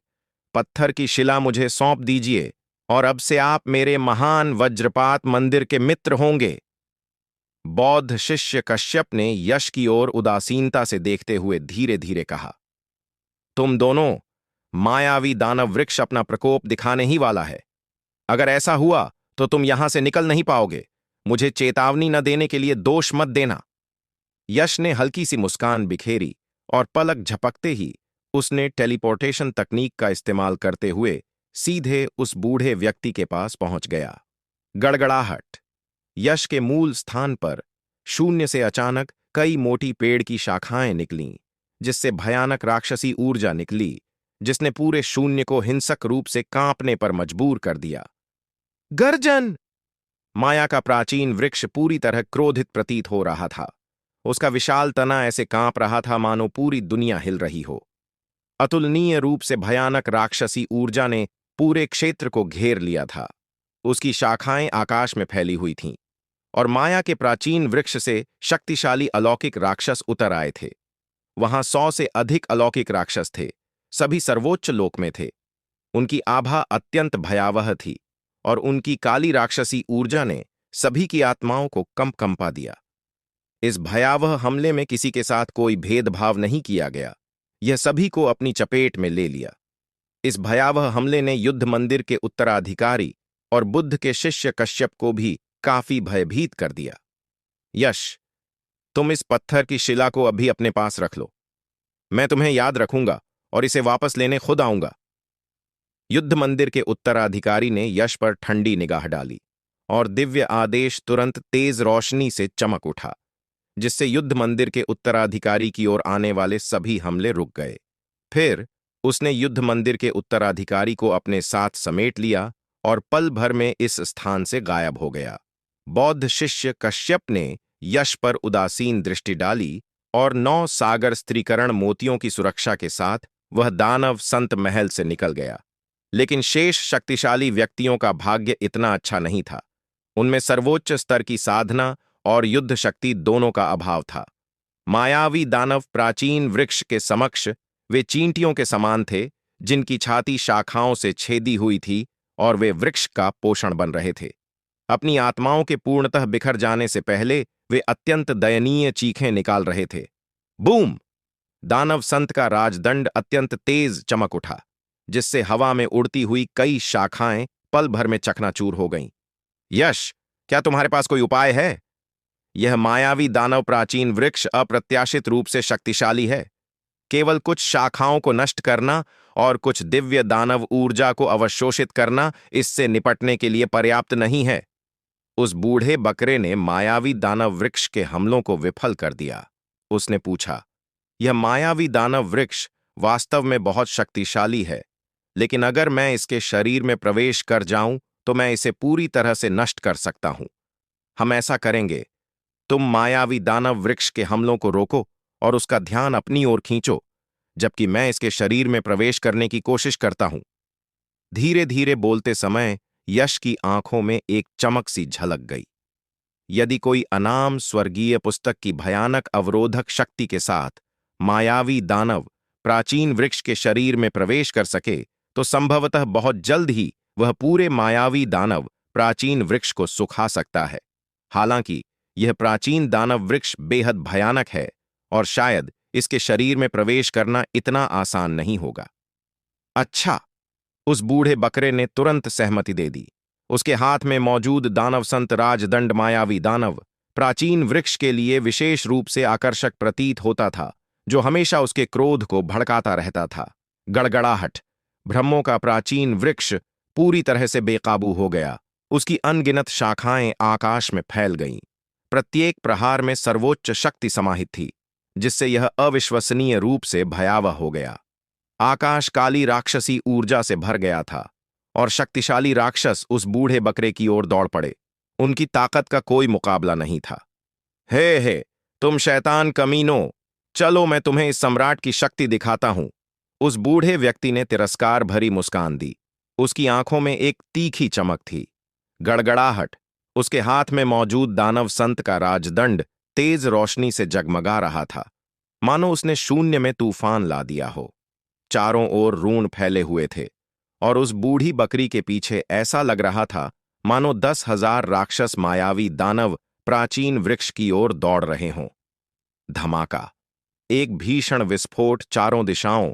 पत्थर की शिला मुझे सौंप दीजिए और अब से आप मेरे महान वज्रपात मंदिर के मित्र होंगे। बौद्ध शिष्य कश्यप ने यश की ओर उदासीनता से देखते हुए धीरे धीरे कहा, तुम दोनों, मायावी दानव वृक्ष अपना प्रकोप दिखाने ही वाला है। अगर ऐसा हुआ तो तुम यहां से निकल नहीं पाओगे। मुझे चेतावनी न देने के लिए दोष मत देना। यश ने हल्की सी मुस्कान बिखेरी और पलक झपकते ही उसने टेलीपोर्टेशन तकनीक का इस्तेमाल करते हुए सीधे उस बूढ़े व्यक्ति के पास पहुंच गया। गड़गड़ाहट। यश के मूल स्थान पर शून्य से अचानक कई मोटी पेड़ की शाखाएं निकलीं, जिससे भयानक राक्षसी ऊर्जा निकली, जिसने पूरे शून्य को हिंसक रूप से कांपने पर मजबूर कर दिया। गर्जन! माया का प्राचीन वृक्ष पूरी तरह क्रोधित प्रतीत हो रहा था। उसका विशाल तना ऐसे कांप रहा था मानो पूरी दुनिया हिल रही हो। अतुलनीय रूप से भयानक राक्षसी ऊर्जा ने पूरे क्षेत्र को घेर लिया था। उसकी शाखाएं आकाश में फैली हुई थीं। और माया के प्राचीन वृक्ष से शक्तिशाली अलौकिक राक्षस उतर आए थे। वहां 100 से अधिक अलौकिक राक्षस थे, सभी सर्वोच्च लोक में थे। उनकी आभा अत्यंत भयावह थी और उनकी काली राक्षसी ऊर्जा ने सभी की आत्माओं को कंपा दिया। इस भयावह हमले में किसी के साथ कोई भेदभाव नहीं किया गया, यह सभी को अपनी चपेट में ले लिया। इस भयावह हमले ने युद्ध मंदिर के उत्तराधिकारी और बुद्ध के शिष्य कश्यप को भी काफी भयभीत कर दिया। यश, तुम इस पत्थर की शिला को अभी अपने पास रख लो। मैं तुम्हें याद रखूंगा और इसे वापस लेने खुद आऊंगा। युद्ध मंदिर के उत्तराधिकारी ने यश पर ठंडी निगाह डाली और दिव्य आदेश तुरंत तेज रोशनी से चमक उठा, जिससे युद्ध मंदिर के उत्तराधिकारी की ओर आने वाले सभी हमले रुक गए। फिर उसने युद्ध मंदिर के उत्तराधिकारी को अपने साथ समेट लिया और पल भर में इस स्थान से गायब हो गया। बौद्ध शिष्य कश्यप ने यश पर उदासीन दृष्टि डाली और 9 सागर स्त्रीकरण मोतियों की सुरक्षा के साथ वह दानव संत महल से निकल गया। लेकिन शेष शक्तिशाली व्यक्तियों का भाग्य इतना अच्छा नहीं था। उनमें सर्वोच्च स्तर की साधना और युद्ध शक्ति दोनों का अभाव था। मायावी दानव प्राचीन वृक्ष के समक्ष वे चींटियों के समान थे, जिनकी छाती शाखाओं से छेदी हुई थी और वे वृक्ष का पोषण बन रहे थे। अपनी आत्माओं के पूर्णतः बिखर जाने से पहले वे अत्यंत दयनीय चीखें निकाल रहे थे। बूम! दानव संत का राजदंड अत्यंत तेज चमक उठा, जिससे हवा में उड़ती हुई कई शाखाएं पल भर में चकनाचूर हो गईं। यश, क्या तुम्हारे पास कोई उपाय है? यह मायावी दानव प्राचीन वृक्ष अप्रत्याशित रूप से शक्तिशाली है। केवल कुछ शाखाओं को नष्ट करना और कुछ दिव्य दानव ऊर्जा को अवशोषित करना इससे निपटने के लिए पर्याप्त नहीं है। उस बूढ़े बकरे ने मायावी दानव वृक्ष के हमलों को विफल कर दिया। उसने पूछा, यह मायावी दानव वृक्ष वास्तव में बहुत शक्तिशाली है, लेकिन अगर मैं इसके शरीर में प्रवेश कर जाऊं तो मैं इसे पूरी तरह से नष्ट कर सकता हूं। हम ऐसा करेंगे, तुम मायावी दानव वृक्ष के हमलों को रोको और उसका ध्यान अपनी ओर खींचो, जबकि मैं इसके शरीर में प्रवेश करने की कोशिश करता हूं। धीरे धीरे बोलते समय यश की आंखों में एक चमक सी झलक गई। यदि कोई अनाम स्वर्गीय पुस्तक की भयानक अवरोधक शक्ति के साथ मायावी दानव प्राचीन वृक्ष के शरीर में प्रवेश कर सके, तो संभवतः बहुत जल्द ही वह पूरे मायावी दानव प्राचीन वृक्ष को सुखा सकता है। हालांकि यह प्राचीन दानव वृक्ष बेहद भयानक है और शायद इसके शरीर में प्रवेश करना इतना आसान नहीं होगा। अच्छा, उस बूढ़े बकरे ने तुरंत सहमति दे दी। उसके हाथ में मौजूद दानव संत राजदंड मायावी दानव प्राचीन वृक्ष के लिए विशेष रूप से आकर्षक प्रतीत होता था, जो हमेशा उसके क्रोध को भड़काता रहता था। गड़गड़ाहट! ब्रह्मों का प्राचीन वृक्ष पूरी तरह से बेकाबू हो गया। उसकी अनगिनत शाखाएं आकाश में फैल गईं। प्रत्येक प्रहार में सर्वोच्च शक्ति समाहित थी, जिससे यह अविश्वसनीय रूप से भयावह हो गया। आकाश काली राक्षसी ऊर्जा से भर गया था और शक्तिशाली राक्षस उस बूढ़े बकरे की ओर दौड़ पड़े। उनकी ताकत का कोई मुकाबला नहीं था। हे, तुम शैतान कमीनो, चलो मैं तुम्हें इस सम्राट की शक्ति दिखाता हूं। उस बूढ़े व्यक्ति ने तिरस्कार भरी मुस्कान दी। उसकी आंखों में एक तीखी चमक थी। गड़गड़ाहट! उसके हाथ में मौजूद दानव संत का राजदंड तेज रोशनी से जगमगा रहा था, मानो उसने शून्य में तूफान ला दिया हो। चारों ओर रून फैले हुए थे और उस बूढ़ी बकरी के पीछे ऐसा लग रहा था मानो 10,000 राक्षस मायावी दानव प्राचीन वृक्ष की ओर दौड़ रहे हों। धमाका! एक भीषण विस्फोट चारों दिशाओं